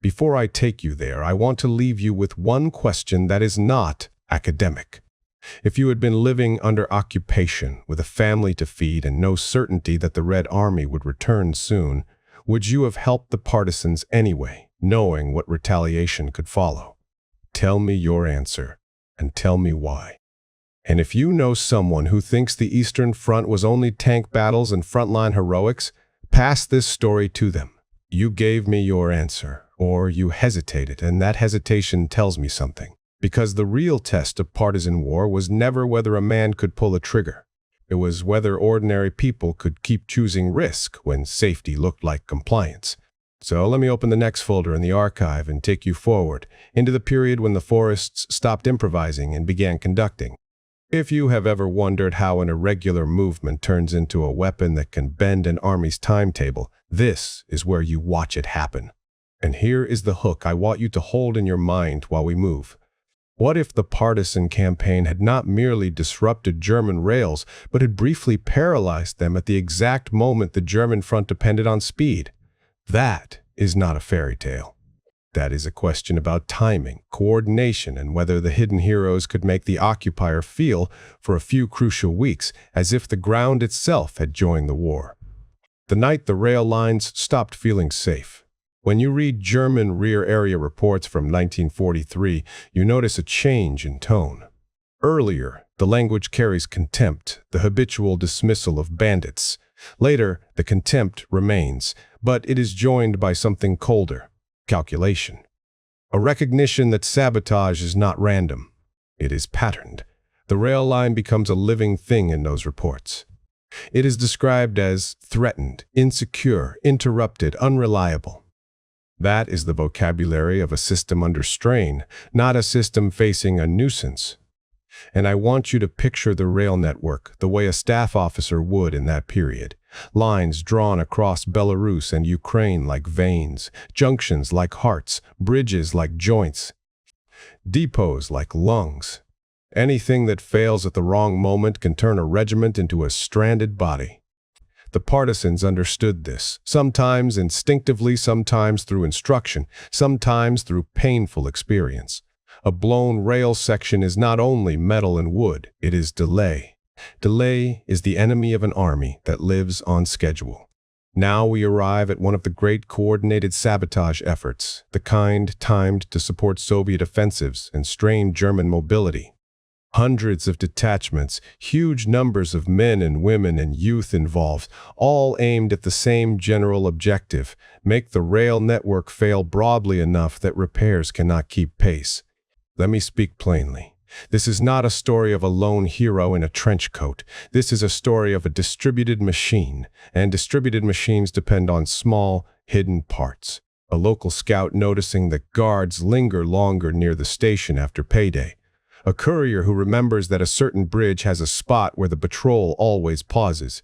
Before I take you there, I want to leave you with one question that is not academic. If you had been living under occupation with a family to feed and no certainty that the Red Army would return soon, would you have helped the partisans anyway, knowing what retaliation could follow? Tell me your answer, and tell me why. And if you know someone who thinks the Eastern Front was only tank battles and frontline heroics, pass this story to them. You gave me your answer, or you hesitated, and that hesitation tells me something. Because the real test of partisan war was never whether a man could pull a trigger. It was whether ordinary people could keep choosing risk when safety looked like compliance. So let me open the next folder in the archive and take you forward into the period when the forests stopped improvising and began conducting. If you have ever wondered how an irregular movement turns into a weapon that can bend an army's timetable, this is where you watch it happen. And here is the hook I want you to hold in your mind while we move. What if the partisan campaign had not merely disrupted German rails, but had briefly paralyzed them at the exact moment the German front depended on speed? That is not a fairy tale. That is a question about timing, coordination, and whether the hidden heroes could make the occupier feel, for a few crucial weeks, as if the ground itself had joined the war. The night the rail lines stopped feeling safe. When you read German rear area reports from 1943, you notice a change in tone. Earlier, the language carries contempt, the habitual dismissal of bandits. Later, the contempt remains, but it is joined by something colder: calculation. A recognition that sabotage is not random. It is patterned. The rail line becomes a living thing in those reports. It is described as threatened, insecure, interrupted, unreliable. That is the vocabulary of a system under strain, not a system facing a nuisance. And I want you to picture the rail network the way a staff officer would in that period. Lines drawn across Belarus and Ukraine like veins, junctions like hearts, bridges like joints, depots like lungs. Anything that fails at the wrong moment can turn a regiment into a stranded body. The partisans understood this, sometimes instinctively, sometimes through instruction, sometimes through painful experience. A blown rail section is not only metal and wood, it is delay. Delay is the enemy of an army that lives on schedule. Now we arrive at one of the great coordinated sabotage efforts, the kind timed to support Soviet offensives and strain German mobility. Hundreds of detachments, huge numbers of men and women and youth involved, all aimed at the same general objective: make the rail network fail broadly enough that repairs cannot keep pace. Let me speak plainly. This is not a story of a lone hero in a trench coat. This is a story of a distributed machine, and distributed machines depend on small, hidden parts. A local scout noticing that guards linger longer near the station after payday. A courier who remembers that a certain bridge has a spot where the patrol always pauses.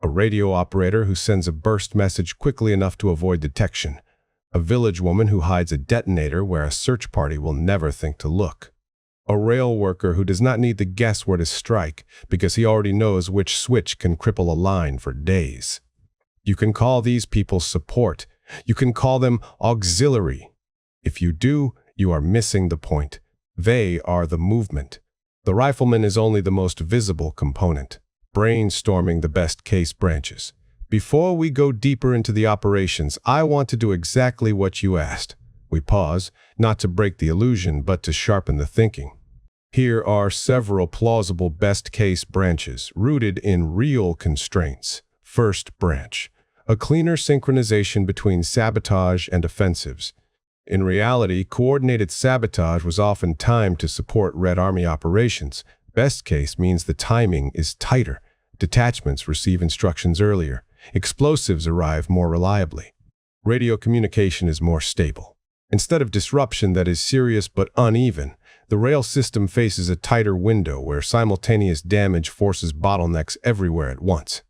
A radio operator who sends a burst message quickly enough to avoid detection. A village woman who hides a detonator where a search party will never think to look. A rail worker who does not need to guess where to strike because he already knows which switch can cripple a line for days. You can call these people support. You can call them auxiliary. If you do, you are missing the point. They are the movement. The rifleman is only the most visible component, brainstorming the best-case branches. Before we go deeper into the operations, I want to do exactly what you asked. We pause, not to break the illusion, but to sharpen the thinking. Here are several plausible best-case branches, rooted in real constraints. First branch: a cleaner synchronization between sabotage and offensives. In reality, coordinated sabotage was often timed to support Red Army operations. Best case means the timing is tighter. Detachments receive instructions earlier. Explosives arrive more reliably. Radio communication is more stable. Instead of disruption that is serious but uneven, the rail system faces a tighter window where simultaneous damage forces bottlenecks everywhere at once.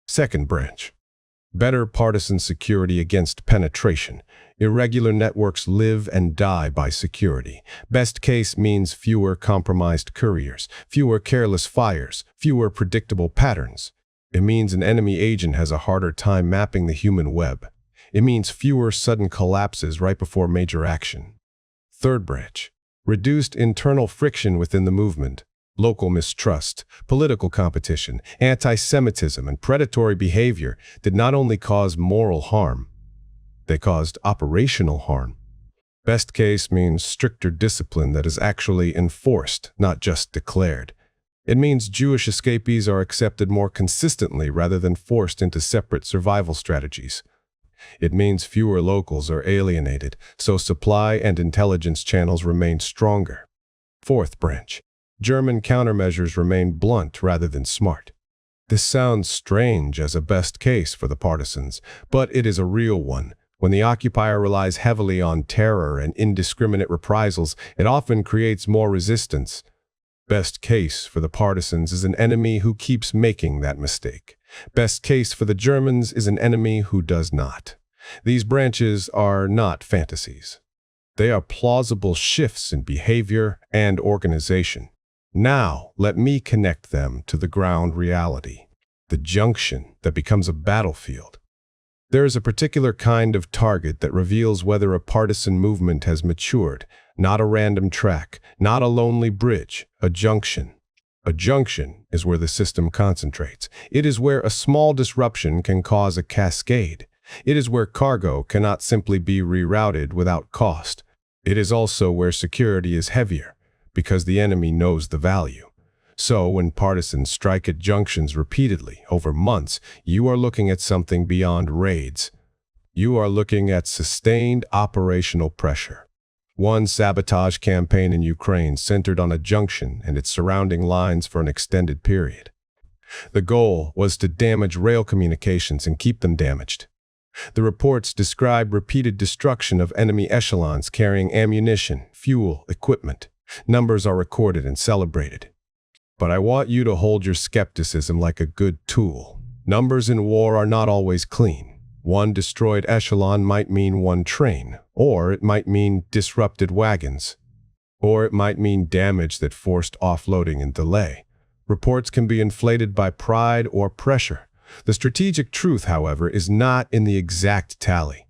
Second branch: better partisan security against penetration. Irregular networks live and die by security. Best case means fewer compromised couriers, fewer careless fires, fewer predictable patterns. It means an enemy agent has a harder time mapping the human web. It means fewer sudden collapses right before major action. Third branch: reduced internal friction within the movement. Local mistrust, political competition, anti-Semitism, and predatory behavior did not only cause moral harm, they caused operational harm. Best case means stricter discipline that is actually enforced, not just declared. It means Jewish escapees are accepted more consistently rather than forced into separate survival strategies. It means fewer locals are alienated, so supply and intelligence channels remain stronger. Fourth branch. German countermeasures remain blunt rather than smart. This sounds strange as a best case for the partisans, but it is a real one. When the occupier relies heavily on terror and indiscriminate reprisals, it often creates more resistance. Best case for the partisans is an enemy who keeps making that mistake. Best case for the Germans is an enemy who does not. These branches are not fantasies. They are plausible shifts in behavior and organization. Now, let me connect them to the ground reality, the junction that becomes a battlefield. There is a particular kind of target that reveals whether a partisan movement has matured, not a random track, not a lonely bridge, a junction. A junction is where the system concentrates. It is where a small disruption can cause a cascade. It is where cargo cannot simply be rerouted without cost. It is also where security is heavier, because the enemy knows the value. So when partisans strike at junctions repeatedly over months, you are looking at something beyond raids. You are looking at sustained operational pressure. One sabotage campaign in Ukraine centered on a junction and its surrounding lines for an extended period. The goal was to damage rail communications and keep them damaged. The reports describe repeated destruction of enemy echelons carrying ammunition, fuel, equipment. Numbers are recorded and celebrated. But I want you to hold your skepticism like a good tool. Numbers in war are not always clean. One destroyed echelon might mean one train, or it might mean disrupted wagons, or it might mean damage that forced offloading and delay. Reports can be inflated by pride or pressure. The strategic truth, however, is not in the exact tally.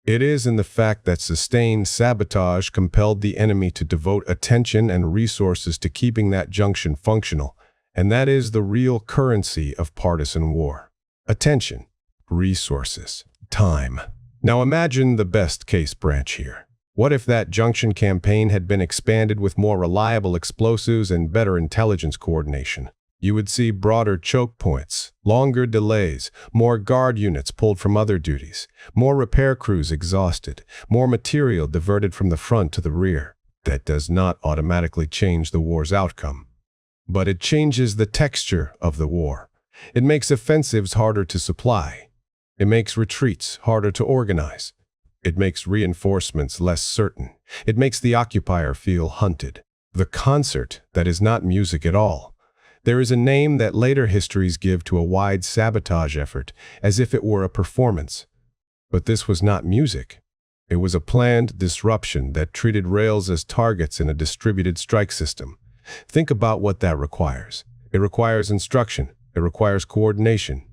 It is in the fact that sustained sabotage compelled the enemy to devote attention and resources to keeping that junction functional, and that is the real currency of partisan war. Attention, resources, time. Now imagine the best case branch here. What if that junction campaign had been expanded with more reliable explosives and better intelligence coordination? You would see broader choke points, longer delays, more guard units pulled from other duties, more repair crews exhausted, more material diverted from the front to the rear. That does not automatically change the war's outcome, but it changes the texture of the war. It makes offensives harder to supply. It makes retreats harder to organize. It makes reinforcements less certain. It makes the occupier feel hunted. The concert that is not music at all. There is a name that later histories give to a wide sabotage effort, as if it were a performance. But this was not music. It was a planned disruption that treated rails as targets in a distributed strike system. Think about what that requires. It requires instruction. It requires coordination.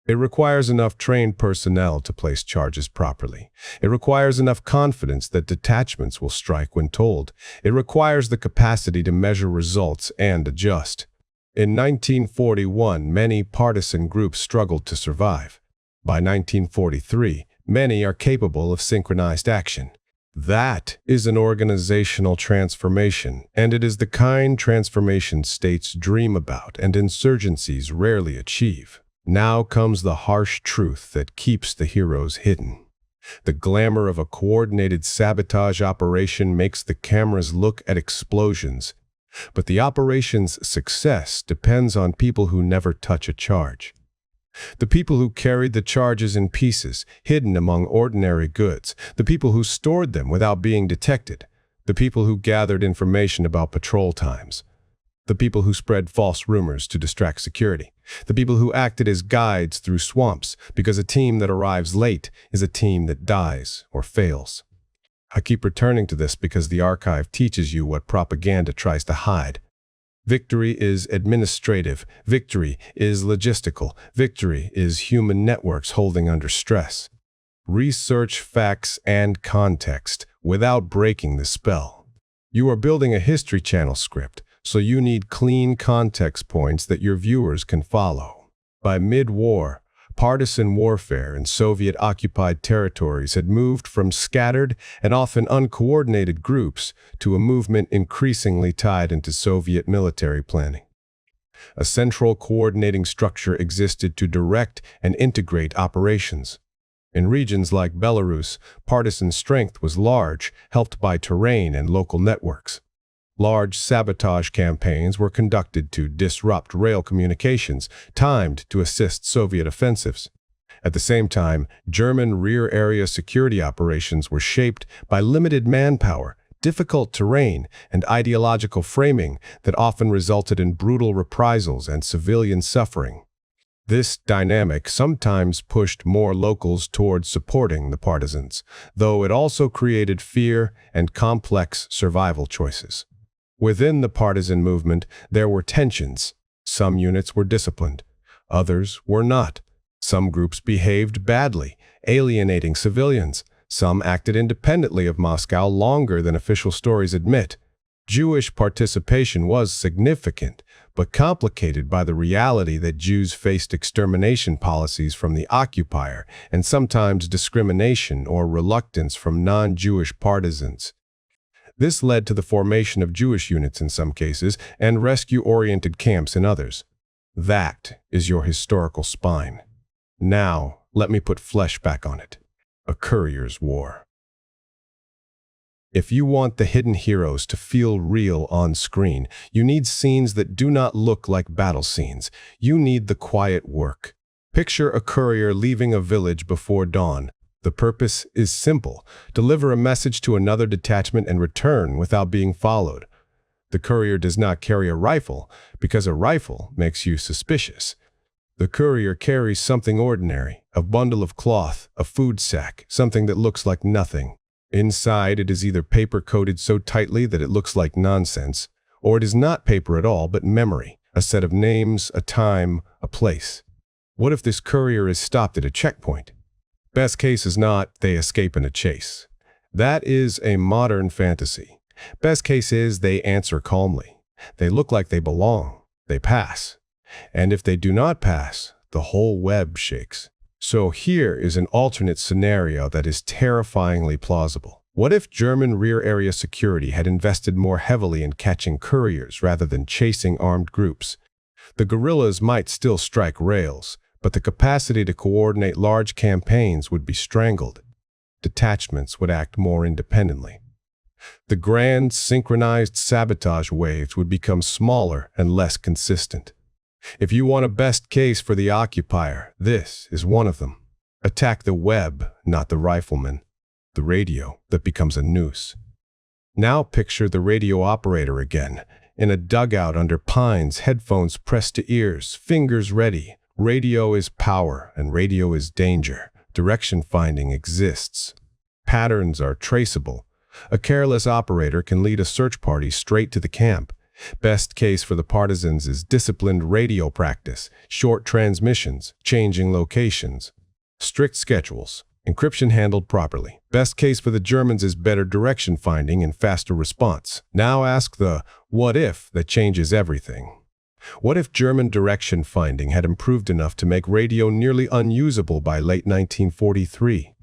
It requires enough trained personnel to place charges properly. It requires enough confidence that detachments will strike when told. It requires the capacity to measure results and adjust. In 1941, many partisan groups struggled to survive. By 1943, many are capable of synchronized action. That is an organizational transformation, and it is the kind transformation states dream about and insurgencies rarely achieve. Now comes the harsh truth that keeps the heroes hidden. The glamour of a coordinated sabotage operation makes the cameras look at explosions, but the operation's success depends on people who never touch a charge. The people who carried the charges in pieces, hidden among ordinary goods, the people who stored them without being detected, the people who gathered information about patrol times, the people who spread false rumors to distract security, the people who acted as guides through swamps, because a team that arrives late is a team that dies or fails. I keep returning to this because the archive teaches you what propaganda tries to hide. Victory is administrative. Victory is logistical. Victory is human networks holding under stress. Research facts and context without breaking the spell. You are building a History Channel script, so you need clean context points that your viewers can follow. By mid-war, partisan warfare in Soviet-occupied territories had moved from scattered and often uncoordinated groups to a movement increasingly tied into Soviet military planning. A central coordinating structure existed to direct and integrate operations. In regions like Belarus, partisan strength was large, helped by terrain and local networks. Large sabotage campaigns were conducted to disrupt rail communications, timed to assist Soviet offensives. At the same time, German rear area security operations were shaped by limited manpower, difficult terrain, and ideological framing that often resulted in brutal reprisals and civilian suffering. This dynamic sometimes pushed more locals towards supporting the partisans, though it also created fear and complex survival choices. Within the partisan movement, there were tensions. Some units were disciplined, others were not. Some groups behaved badly, alienating civilians. Some acted independently of Moscow longer than official stories admit. Jewish participation was significant, but complicated by the reality that Jews faced extermination policies from the occupier and sometimes discrimination or reluctance from non-Jewish partisans. This led to the formation of Jewish units in some cases and rescue-oriented camps in others. That is your historical spine. Now, let me put flesh back on it. A courier's war. If you want the hidden heroes to feel real on screen, you need scenes that do not look like battle scenes. You need the quiet work. Picture a courier leaving a village before dawn. The purpose is simple: deliver a message to another detachment and return without being followed. The courier does not carry a rifle, because a rifle makes you suspicious. The courier carries something ordinary, a bundle of cloth, a food sack, something that looks like nothing. Inside, it is either paper coated so tightly that it looks like nonsense, or it is not paper at all but memory, a set of names, a time, a place. What if this courier is stopped at a checkpoint? Best case is not they escape in a chase. That is a modern fantasy. Best case is they answer calmly. They look like they belong. They pass. And if they do not pass, the whole web shakes. So here is an alternate scenario that is terrifyingly plausible. What if German rear area security had invested more heavily in catching couriers rather than chasing armed groups? The guerrillas might still strike rails, but the capacity to coordinate large campaigns would be strangled. Detachments would act more independently. The grand, synchronized sabotage waves would become smaller and less consistent. If you want a best case for the occupier, this is one of them. Attack the web, not the rifleman. The radio that becomes a noose. Now picture the radio operator again, in a dugout under pines, headphones pressed to ears, fingers ready. Radio is power and radio is danger. Direction finding exists. Patterns are traceable. A careless operator can lead a search party straight to the camp. Best case for the partisans is disciplined radio practice, short transmissions, changing locations, strict schedules, encryption handled properly. Best case for the Germans is better direction finding and faster response. Now ask the what if that changes everything. What if German direction finding had improved enough to make radio nearly unusable by late 1943?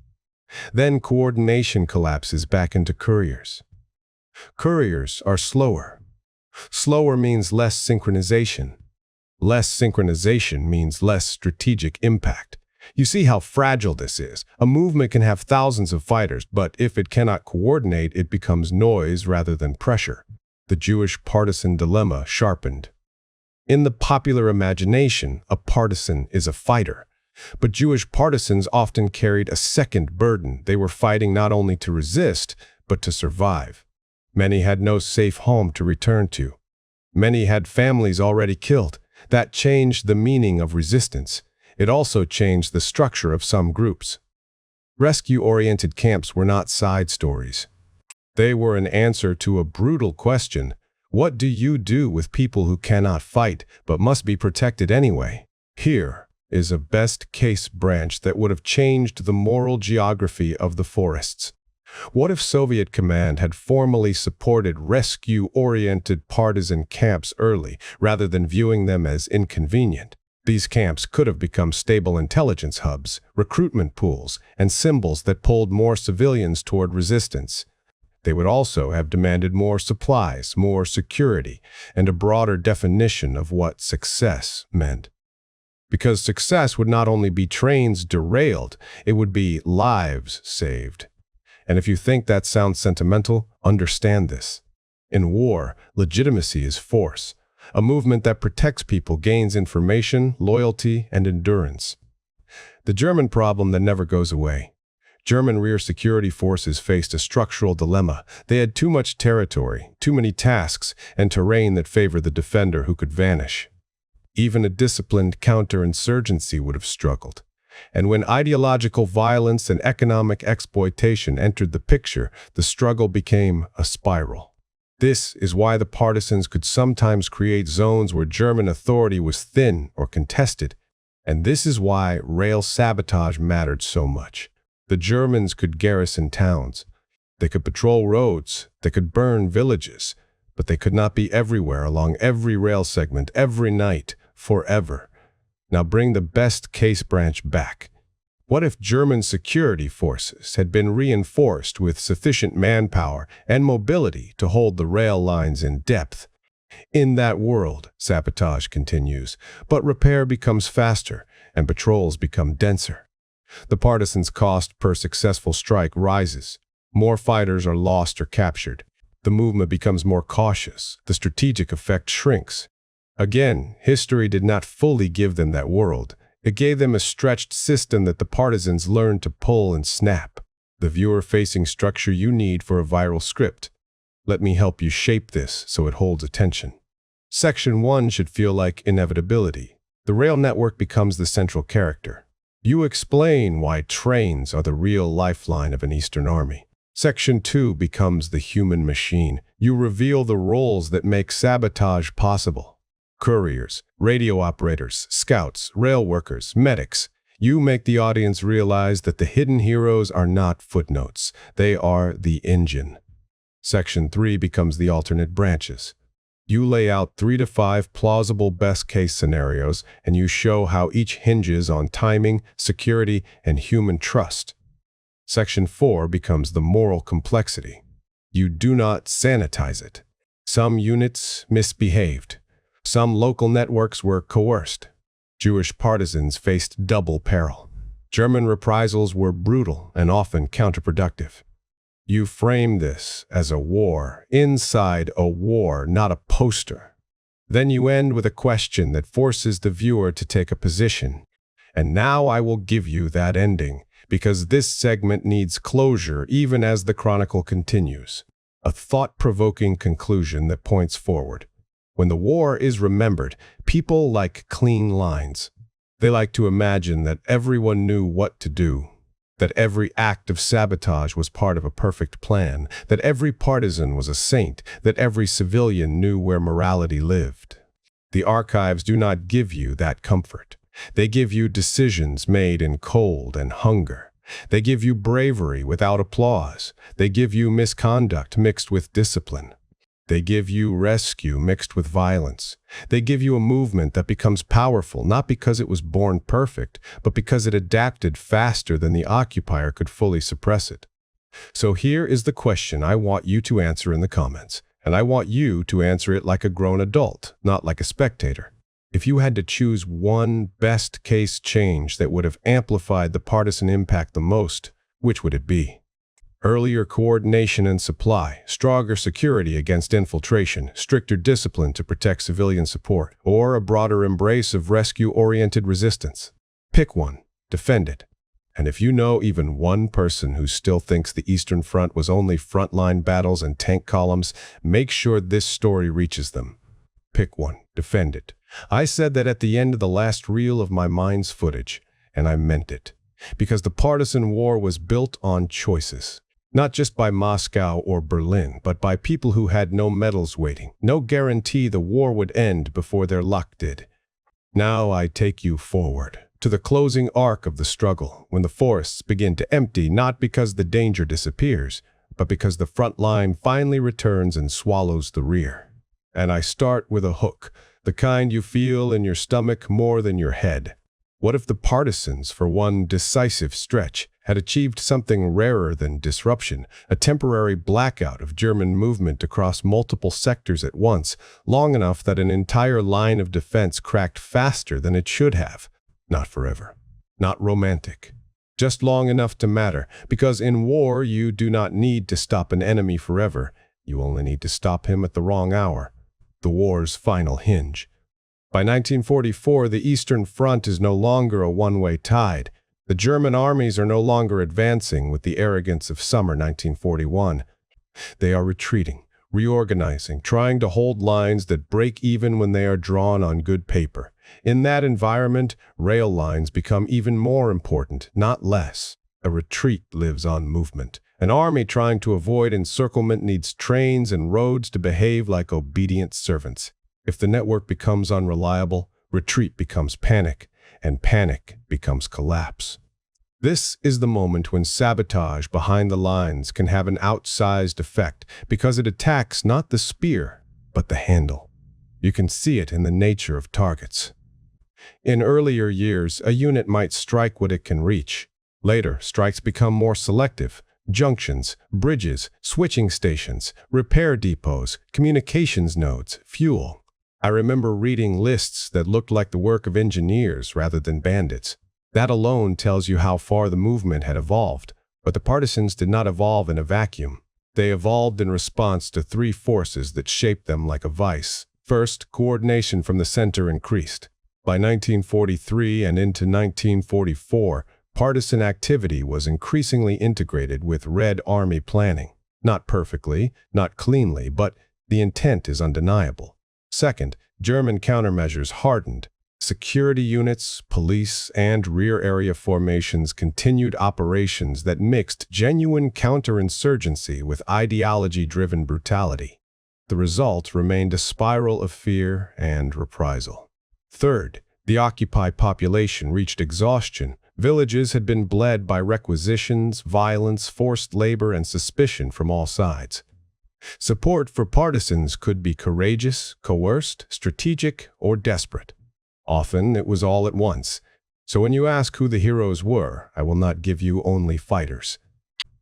Then coordination collapses back into couriers. Couriers are slower. Slower means less synchronization. Less synchronization means less strategic impact. You see how fragile this is. A movement can have thousands of fighters, but if it cannot coordinate, it becomes noise rather than pressure. The Jewish partisan dilemma sharpened. In the popular imagination, a partisan is a fighter. But Jewish partisans often carried a second burden. They were fighting not only to resist, but to survive. Many had no safe home to return to. Many had families already killed. That changed the meaning of resistance. It also changed the structure of some groups. Rescue-oriented camps were not side stories. They were an answer to a brutal question. What do you do with people who cannot fight but must be protected anyway? Here is a best-case branch that would have changed the moral geography of the forests. What if Soviet command had formally supported rescue-oriented partisan camps early, rather than viewing them as inconvenient? These camps could have become stable intelligence hubs, recruitment pools, and symbols that pulled more civilians toward resistance. They would also have demanded more supplies, more security, and a broader definition of what success meant. Because success would not only be trains derailed, it would be lives saved. And if you think that sounds sentimental, understand this. In war, legitimacy is force. A movement that protects people gains information, loyalty, and endurance. The German problem that never goes away. German rear security forces faced a structural dilemma. They had too much territory, too many tasks, and terrain that favored the defender who could vanish. Even a disciplined counterinsurgency would have struggled. And when ideological violence and economic exploitation entered the picture, the struggle became a spiral. This is why the partisans could sometimes create zones where German authority was thin or contested. And this is why rail sabotage mattered so much. The Germans could garrison towns. They could patrol roads. They could burn villages. But they could not be everywhere along every rail segment, every night, forever. Now bring the best case branch back. What if German security forces had been reinforced with sufficient manpower and mobility to hold the rail lines in depth? In that world, sabotage continues, but repair becomes faster and patrols become denser. The partisans' cost per successful strike rises. More fighters are lost or captured. The movement becomes more cautious. The strategic effect shrinks. Again, history did not fully give them that world. It gave them a stretched system that the partisans learned to pull and snap. The viewer-facing structure you need for a viral script. Let me help you shape this so it holds attention. Section 1 should feel like inevitability. The rail network becomes the central character. You explain why trains are the real lifeline of an Eastern army. Section 2 becomes the human machine. You reveal the roles that make sabotage possible. Couriers, radio operators, scouts, rail workers, medics. You make the audience realize that the hidden heroes are not footnotes. They are the engine. Section 3 becomes the alternate branches. You lay out 3 to 5 plausible best-case scenarios, and you show how each hinges on timing, security, and human trust. Section 4 becomes the moral complexity. You do not sanitize it. Some units misbehaved. Some local networks were coerced. Jewish partisans faced double peril. German reprisals were brutal and often counterproductive. You frame this as a war, inside a war, not a poster. Then you end with a question that forces the viewer to take a position. And now I will give you that ending, because this segment needs closure even as the chronicle continues. A thought-provoking conclusion that points forward. When the war is remembered, people like clean lines. They like to imagine that everyone knew what to do, that every act of sabotage was part of a perfect plan, that every partisan was a saint, that every civilian knew where morality lived. The archives do not give you that comfort. They give you decisions made in cold and hunger. They give you bravery without applause. They give you misconduct mixed with discipline. They give you rescue mixed with violence. They give you a movement that becomes powerful, not because it was born perfect, but because it adapted faster than the occupier could fully suppress it. So here is the question I want you to answer in the comments, and I want you to answer it like a grown adult, not like a spectator. If you had to choose one best-case change that would have amplified the partisan impact the most, which would it be? Earlier coordination and supply, stronger security against infiltration, stricter discipline to protect civilian support, or a broader embrace of rescue-oriented resistance. Pick one, defend it. And if you know even one person who still thinks the Eastern Front was only frontline battles and tank columns, make sure this story reaches them. Pick one, defend it. I said that at the end of the last reel of my mind's footage, and I meant it. Because the partisan war was built on choices. Not just by Moscow or Berlin, but by people who had no medals waiting, no guarantee the war would end before their luck did. Now I take you forward, to the closing arc of the struggle, when the forests begin to empty not because the danger disappears, but because the front line finally returns and swallows the rear. And I start with a hook, the kind you feel in your stomach more than your head. What if the partisans, for one decisive stretch, had achieved something rarer than disruption, a temporary blackout of German movement across multiple sectors at once, long enough that an entire line of defense cracked faster than it should have. Not forever. Not romantic. Just long enough to matter, because in war you do not need to stop an enemy forever. You only need to stop him at the wrong hour. The war's final hinge. By 1944, the Eastern Front is no longer a one-way tide. The German armies are no longer advancing with the arrogance of summer 1941. They are retreating, reorganizing, trying to hold lines that break even when they are drawn on good paper. In that environment, rail lines become even more important, not less. A retreat lives on movement. An army trying to avoid encirclement needs trains and roads to behave like obedient servants. If the network becomes unreliable, retreat becomes panic, and panic becomes collapse. This is the moment when sabotage behind the lines can have an outsized effect because it attacks not the spear, but the handle. You can see it in the nature of targets. In earlier years, a unit might strike what it can reach. Later, strikes become more selective. Junctions, bridges, switching stations, repair depots, communications nodes, fuel. I remember reading lists that looked like the work of engineers rather than bandits. That alone tells you how far the movement had evolved. But the partisans did not evolve in a vacuum. They evolved in response to three forces that shaped them like a vice. First, coordination from the center increased. By 1943 and into 1944, partisan activity was increasingly integrated with Red Army planning. Not perfectly, not cleanly, but the intent is undeniable. Second, German countermeasures hardened. Security units, police, and rear area formations continued operations that mixed genuine counterinsurgency with ideology-driven brutality. The result remained a spiral of fear and reprisal. Third, the occupied population reached exhaustion. Villages had been bled by requisitions, violence, forced labor, and suspicion from all sides. Support for partisans could be courageous, coerced, strategic, or desperate. Often it was all at once. So when you ask who the heroes were, I will not give you only fighters.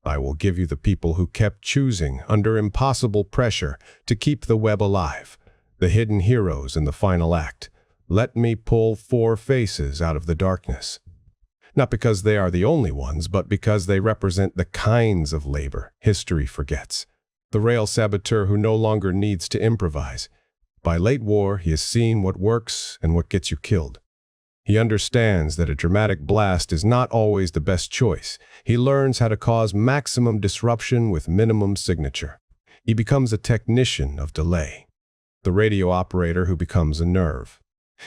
I will give you the people who kept choosing, under impossible pressure, to keep the web alive. The hidden heroes in the final act. Let me pull four faces out of the darkness. Not because they are the only ones, but because they represent the kinds of labor history forgets. The rail saboteur who no longer needs to improvise. By late war, he has seen what works and what gets you killed. He understands that a dramatic blast is not always the best choice. He learns how to cause maximum disruption with minimum signature. He becomes a technician of delay. The radio operator who becomes a nerve.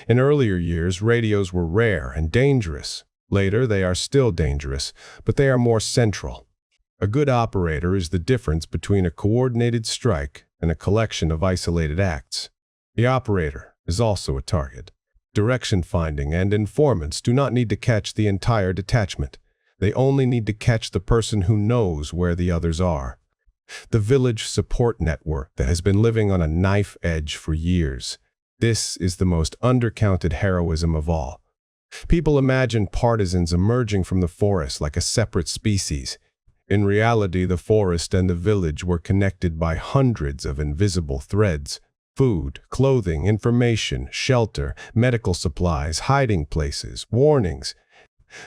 In earlier years, radios were rare and dangerous. Later, they are still dangerous, but they are more central. A good operator is the difference between a coordinated strike and a collection of isolated acts. The operator is also a target. Direction finding and informants do not need to catch the entire detachment. They only need to catch the person who knows where the others are. The village support network that has been living on a knife edge for years. This is the most undercounted heroism of all. People imagine partisans emerging from the forest like a separate species. In reality, the forest and the village were connected by hundreds of invisible threads. Food, clothing, information, shelter, medical supplies, hiding places, warnings.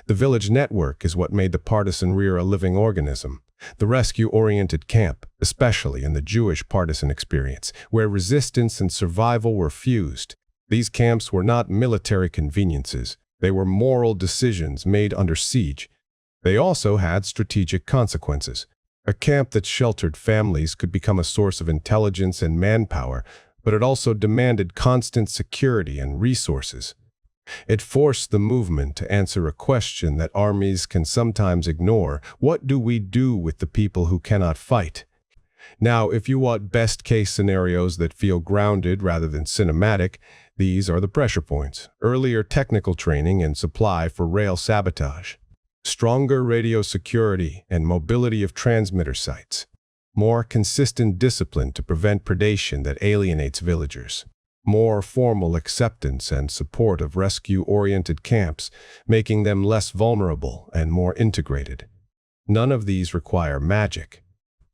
The village network is what made the partisan rear a living organism. The rescue-oriented camp, especially in the Jewish partisan experience, where resistance and survival were fused. These camps were not military conveniences. They were moral decisions made under siege. They also had strategic consequences. A camp that sheltered families could become a source of intelligence and manpower, but it also demanded constant security and resources. It forced the movement to answer a question that armies can sometimes ignore. What do we do with the people who cannot fight? Now, if you want best-case scenarios that feel grounded rather than cinematic, these are the pressure points. Earlier technical training and supply for rail sabotage. Stronger radio security and mobility of transmitter sites. More consistent discipline to prevent predation that alienates villagers. More formal acceptance and support of rescue-oriented camps, making them less vulnerable and more integrated. None of these require magic.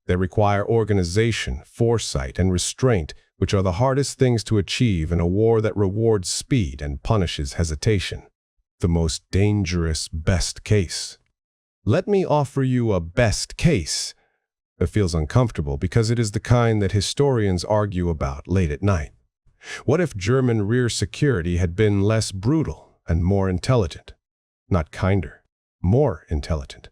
They require organization, foresight, and restraint, which are the hardest things to achieve in a war that rewards speed and punishes hesitation. The most dangerous best case. Let me offer you a best case. It feels uncomfortable because it is the kind that historians argue about late at night. What if German rear security had been less brutal and more intelligent? Not kinder, more intelligent.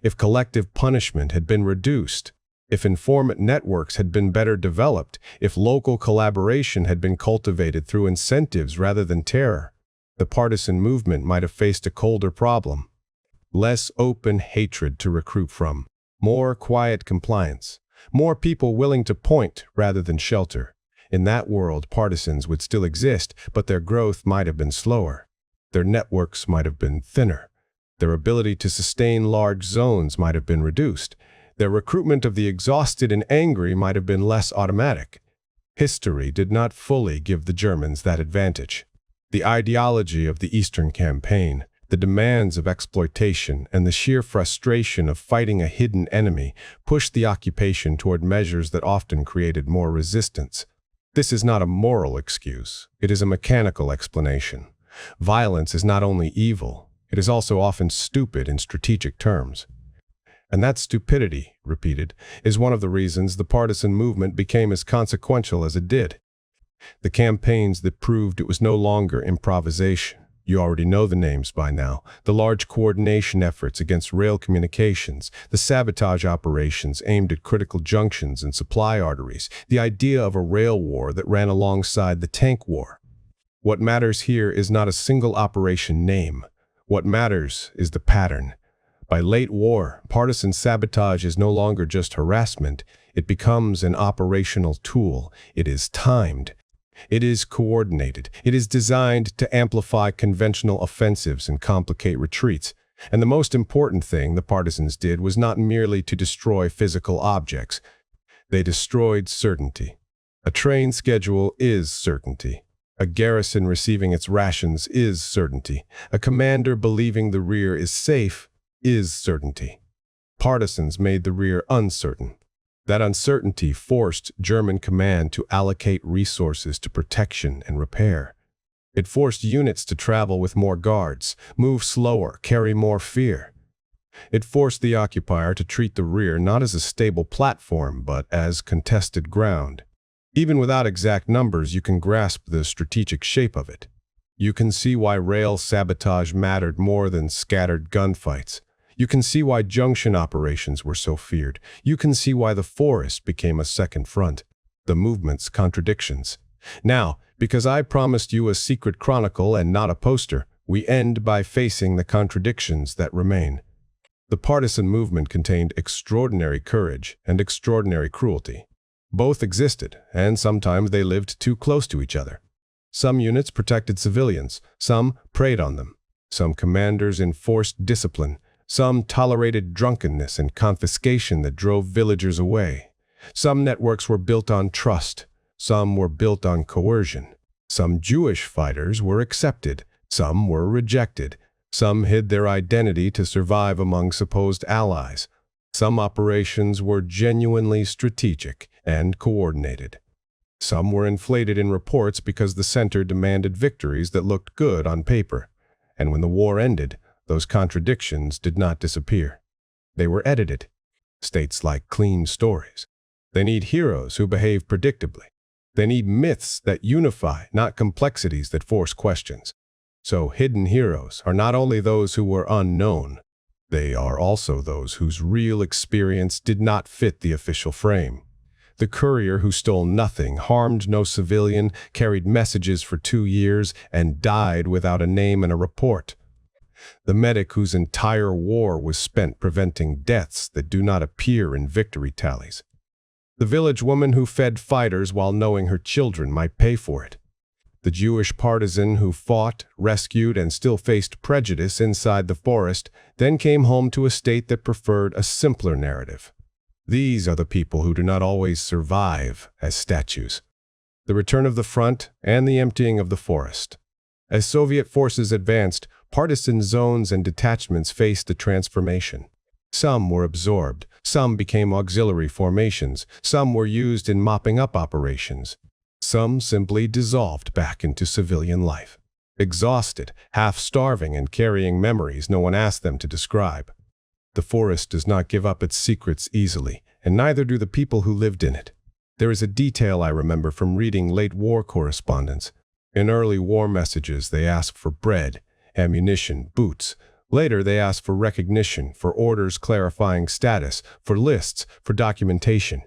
If collective punishment had been reduced, if informant networks had been better developed, if local collaboration had been cultivated through incentives rather than terror, the partisan movement might have faced a colder problem. Less open hatred to recruit from, more quiet compliance, more people willing to point rather than shelter. In that world, partisans would still exist, but their growth might have been slower. Their networks might have been thinner. Their ability to sustain large zones might have been reduced. Their recruitment of the exhausted and angry might have been less automatic. History did not fully give the Germans that advantage. The ideology of the Eastern Campaign, the demands of exploitation, and the sheer frustration of fighting a hidden enemy pushed the occupation toward measures that often created more resistance. This is not a moral excuse. It is a mechanical explanation. Violence is not only evil, it is also often stupid in strategic terms. And that stupidity, repeated, is one of the reasons the partisan movement became as consequential as it did. The campaigns that proved it was no longer improvisation. You already know the names by now. The large coordination efforts against rail communications, the sabotage operations aimed at critical junctions and supply arteries, the idea of a rail war that ran alongside the tank war. What matters here is not a single operation name. What matters is the pattern. By late war, partisan sabotage is no longer just harassment. It becomes an operational tool. It is timed. It is coordinated. It is designed to amplify conventional offensives and complicate retreats. And the most important thing the partisans did was not merely to destroy physical objects. They destroyed certainty. A train schedule is certainty. A garrison receiving its rations is certainty. A commander believing the rear is safe is certainty. Partisans made the rear uncertain. That uncertainty forced German command to allocate resources to protection and repair. It forced units to travel with more guards, move slower, carry more fear. It forced the occupier to treat the rear not as a stable platform, but as contested ground. Even without exact numbers, you can grasp the strategic shape of it. You can see why rail sabotage mattered more than scattered gunfights. You can see why junction operations were so feared. You can see why the forest became a second front. The movement's contradictions. Now, because I promised you a secret chronicle and not a poster, we end by facing the contradictions that remain. The partisan movement contained extraordinary courage and extraordinary cruelty. Both existed, and sometimes they lived too close to each other. Some units protected civilians, some preyed on them. Some commanders enforced discipline. Some tolerated drunkenness and confiscation that drove villagers away. Some networks were built on trust. Some were built on coercion. Some Jewish fighters were accepted. Some were rejected. Some hid their identity to survive among supposed allies. Some operations were genuinely strategic and coordinated. Some were inflated in reports because the center demanded victories that looked good on paper. And when the war ended, those contradictions did not disappear. They were edited. States like clean stories. They need heroes who behave predictably. They need myths that unify, not complexities that force questions. So hidden heroes are not only those who were unknown, they are also those whose real experience did not fit the official frame. The courier who stole nothing, harmed no civilian, carried messages for 2 years, and died without a name and a report. The medic whose entire war was spent preventing deaths that do not appear in victory tallies. The village woman who fed fighters while knowing her children might pay for it. The Jewish partisan who fought, rescued, and still faced prejudice inside the forest, then came home to a state that preferred a simpler narrative. These are the people who do not always survive as statues. The return of the front and the emptying of the forest. As Soviet forces advanced, partisan zones and detachments faced a transformation. Some were absorbed, some became auxiliary formations, some were used in mopping up operations. Some simply dissolved back into civilian life. Exhausted, half-starving, and carrying memories no one asked them to describe. The forest does not give up its secrets easily, and neither do the people who lived in it. There is a detail I remember from reading late war correspondence. In early war messages, they asked for bread, ammunition, boots. Later, they asked for recognition, for orders clarifying status, for lists, for documentation.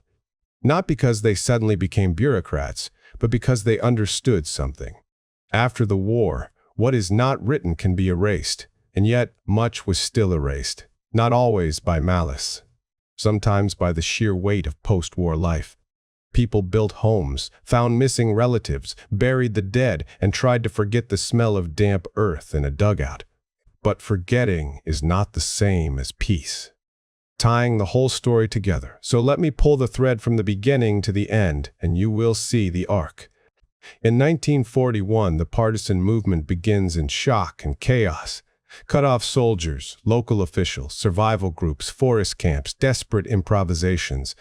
Not because they suddenly became bureaucrats, but because they understood something. After the war, what is not written can be erased, and yet much was still erased, not always by malice, sometimes by the sheer weight of post-war life. People built homes, found missing relatives, buried the dead, and tried to forget the smell of damp earth in a dugout. But forgetting is not the same as peace. Tying the whole story together, so let me pull the thread from the beginning to the end, and you will see the arc. In 1941, the partisan movement begins in shock and chaos. Cut-off soldiers, local officials, survival groups, forest camps, desperate improvisations.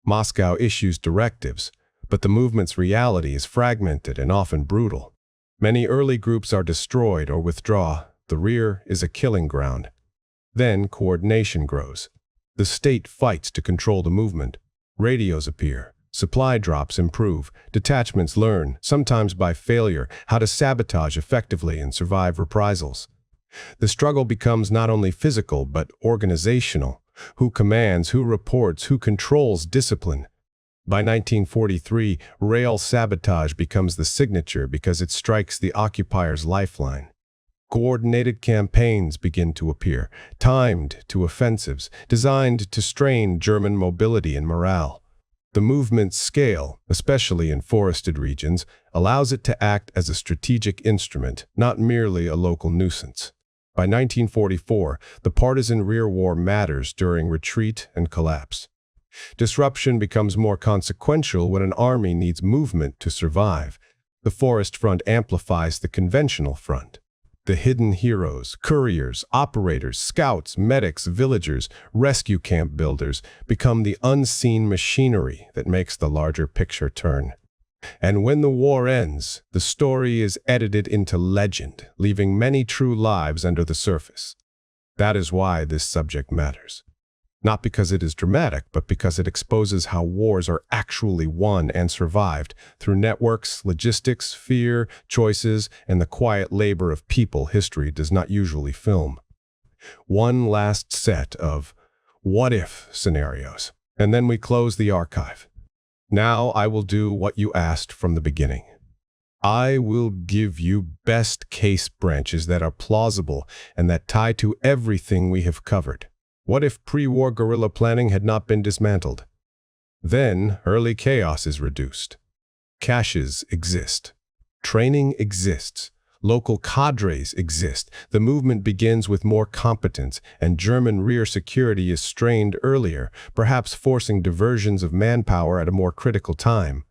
Moscow issues directives, but the movement's reality is fragmented and often brutal. Many early groups are destroyed or withdraw. The rear is a killing ground. Then coordination grows. The state fights to control the movement. Radios appear. Supply drops improve. Detachments learn, sometimes by failure, how to sabotage effectively and survive reprisals. The struggle becomes not only physical but organizational. Who commands, who reports, who controls discipline? By 1943, rail sabotage becomes the signature because it strikes the occupier's lifeline. Coordinated campaigns begin to appear, timed to offensives, designed to strain German mobility and morale. The movement's scale, especially in forested regions, allows it to act as a strategic instrument, not merely a local nuisance. By 1944, the partisan rear war matters during retreat and collapse. Disruption becomes more consequential when an army needs movement to survive. The forest front amplifies the conventional front. The hidden heroes, couriers, operators, scouts, medics, villagers, rescue camp builders become the unseen machinery that makes the larger picture turn. And when the war ends, the story is edited into legend, leaving many true lives under the surface. That is why this subject matters. Not because it is dramatic, but because it exposes how wars are actually won and survived through networks, logistics, fear, choices, and the quiet labor of people history does not usually film. One last set of what-if scenarios, and then we close the archive. Now I will do what you asked from the beginning. I will give you best-case branches that are plausible and that tie to everything we have covered. What if pre-war guerrilla planning had not been dismantled? Then early chaos is reduced. Caches exist. Training exists. Local cadres exist. The movement begins with more competence, and German rear security is strained earlier, perhaps forcing diversions of manpower at a more critical time.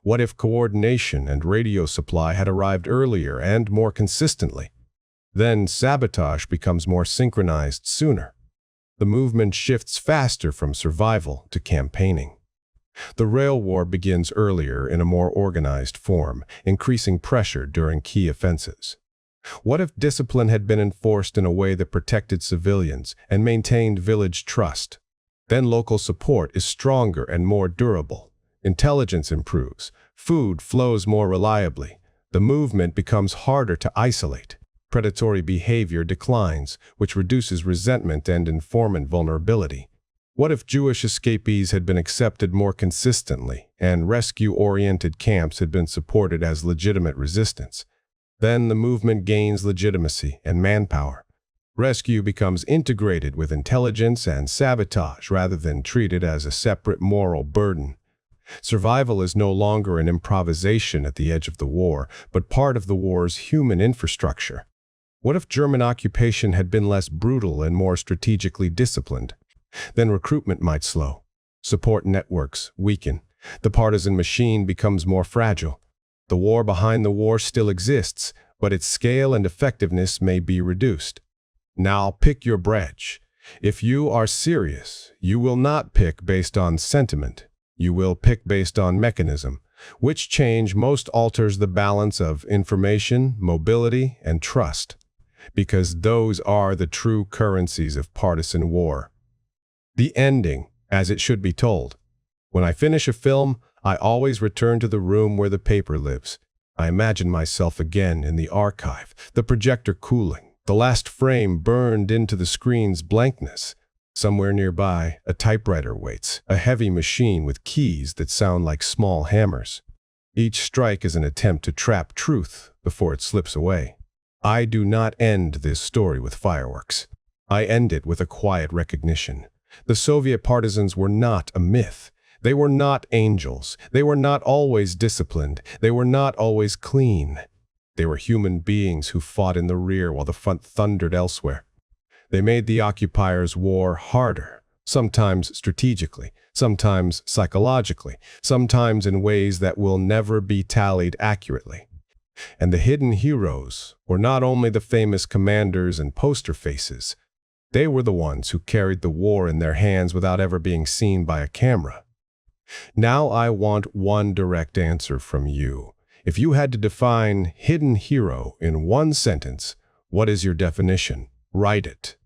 What if coordination and radio supply had arrived earlier and more consistently? Then sabotage becomes more synchronized sooner. The movement shifts faster from survival to campaigning. The rail war begins earlier in a more organized form, increasing pressure during key offensives. What if discipline had been enforced in a way that protected civilians and maintained village trust? Then local support is stronger and more durable. Intelligence improves. Food flows more reliably. The movement becomes harder to isolate. Predatory behavior declines, which reduces resentment and informant vulnerability. What if Jewish escapees had been accepted more consistently and rescue-oriented camps had been supported as legitimate resistance? Then the movement gains legitimacy and manpower. Rescue becomes integrated with intelligence and sabotage rather than treated as a separate moral burden. Survival is no longer an improvisation at the edge of the war, but part of the war's human infrastructure. What if German occupation had been less brutal and more strategically disciplined? Then recruitment might slow. Support networks weaken. The partisan machine becomes more fragile. The war behind the war still exists, but its scale and effectiveness may be reduced. Now pick your branch. If you are serious, you will not pick based on sentiment. You will pick based on mechanism. Which change most alters the balance of information, mobility, and trust? Because those are the true currencies of partisan war. The ending, as it should be told. When I finish a film, I always return to the room where the paper lives. I imagine myself again in the archive, the projector cooling, the last frame burned into the screen's blankness. Somewhere nearby, a typewriter waits, a heavy machine with keys that sound like small hammers. Each strike is an attempt to trap truth before it slips away. I do not end this story with fireworks. I end it with a quiet recognition. The Soviet partisans were not a myth. They were not angels. They were not always disciplined. They were not always clean. They were human beings who fought in the rear while the front thundered elsewhere. They made the occupiers' war harder, sometimes strategically, sometimes psychologically, sometimes in ways that will never be tallied accurately. And the hidden heroes were not only the famous commanders and poster faces. They were the ones who carried the war in their hands without ever being seen by a camera. Now I want one direct answer from you. If you had to define hidden hero in one sentence, what is your definition? Write it.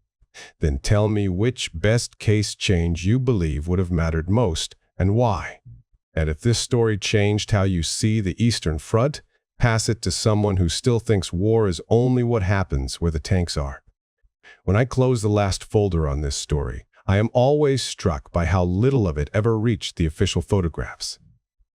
Then tell me which best-case change you believe would have mattered most and why. And if this story changed how you see the Eastern Front, pass it to someone who still thinks war is only what happens where the tanks are. When I close the last folder on this story, I am always struck by how little of it ever reached the official photographs.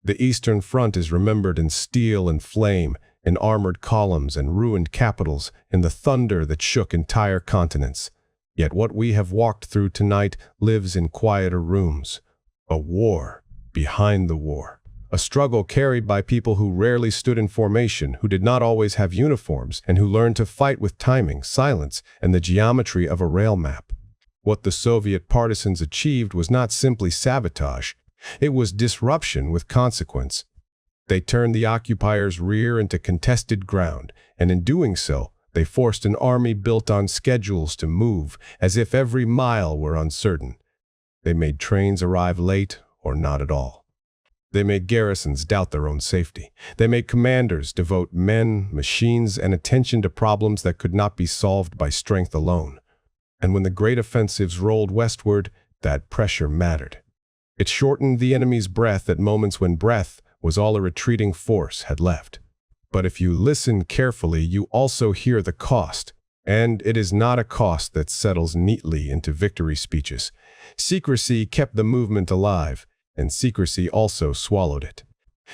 The Eastern Front is remembered in steel and flame, in armored columns and ruined capitals, in the thunder that shook entire continents. Yet what we have walked through tonight lives in quieter rooms. A war behind the war. A struggle carried by people who rarely stood in formation, who did not always have uniforms, and who learned to fight with timing, silence, and the geometry of a rail map. What the Soviet partisans achieved was not simply sabotage. It was disruption with consequence. They turned the occupiers' rear into contested ground, and in doing so, they forced an army built on schedules to move as if every mile were uncertain. They made trains arrive late or not at all. They made garrisons doubt their own safety. They made commanders devote men, machines, and attention to problems that could not be solved by strength alone. And when the great offensives rolled westward, that pressure mattered. It shortened the enemy's breath at moments when breath was all a retreating force had left. But if you listen carefully, you also hear the cost. And it is not a cost that settles neatly into victory speeches. Secrecy kept the movement alive, and secrecy also swallowed it.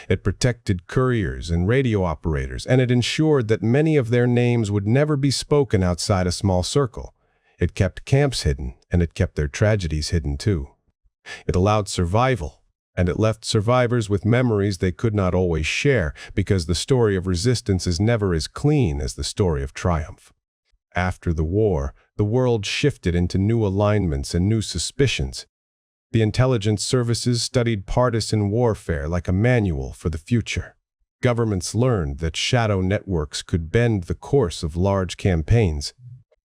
It protected couriers and radio operators, and it ensured that many of their names would never be spoken outside a small circle. It kept camps hidden, and it kept their tragedies hidden too. It allowed survival, and it left survivors with memories they could not always share, because the story of resistance is never as clean as the story of triumph. After the war, the world shifted into new alignments and new suspicions. The intelligence services studied partisan warfare like a manual for the future. Governments learned that shadow networks could bend the course of large campaigns.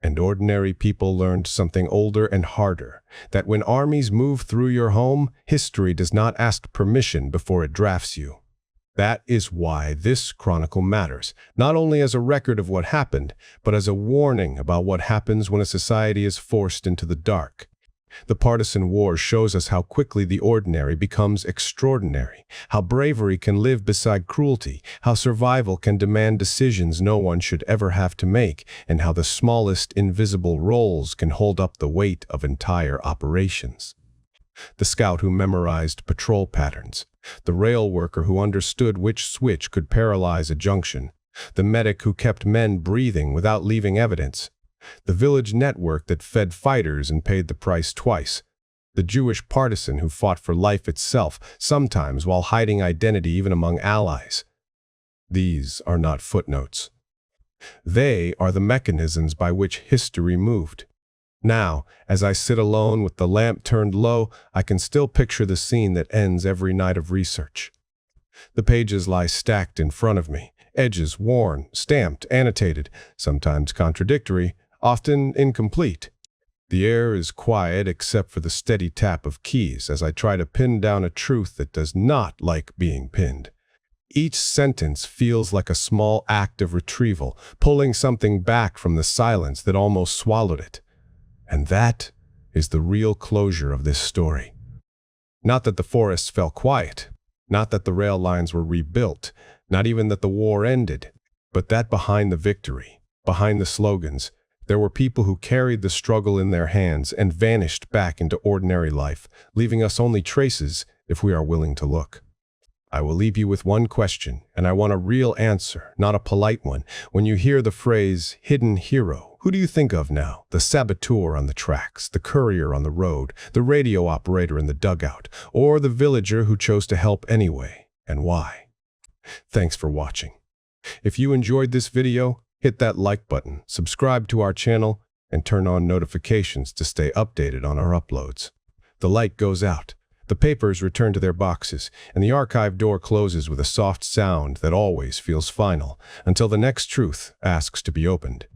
And ordinary people learned something older and harder, that when armies move through your home, history does not ask permission before it drafts you. That is why this chronicle matters, not only as a record of what happened, but as a warning about what happens when a society is forced into the dark. The partisan war shows us how quickly the ordinary becomes extraordinary, how bravery can live beside cruelty, how survival can demand decisions no one should ever have to make, and how the smallest invisible roles can hold up the weight of entire operations. The scout who memorized patrol patterns, the rail worker who understood which switch could paralyze a junction, the medic who kept men breathing without leaving evidence, the village network that fed fighters and paid the price twice, the Jewish partisan who fought for life itself, sometimes while hiding identity even among allies. These are not footnotes. They are the mechanisms by which history moved. Now, as I sit alone with the lamp turned low, I can still picture the scene that ends every night of research. The pages lie stacked in front of me, edges worn, stamped, annotated, sometimes contradictory, often incomplete. The air is quiet except for the steady tap of keys as I try to pin down a truth that does not like being pinned. Each sentence feels like a small act of retrieval, pulling something back from the silence that almost swallowed it. And that is the real closure of this story. Not that the forests fell quiet, not that the rail lines were rebuilt, not even that the war ended, but that behind the victory, behind the slogans, there were people who carried the struggle in their hands and vanished back into ordinary life, leaving us only traces if we are willing to look. I will leave you with one question, and I want a real answer, not a polite one. When you hear the phrase hidden hero, who do you think of now? The saboteur on the tracks, the courier on the road, the radio operator in the dugout, or the villager who chose to help anyway, and why? Thanks for watching. If you enjoyed this video, hit that like button, subscribe to our channel, and turn on notifications to stay updated on our uploads. The light goes out, the papers return to their boxes, and the archive door closes with a soft sound that always feels final, until the next truth asks to be opened.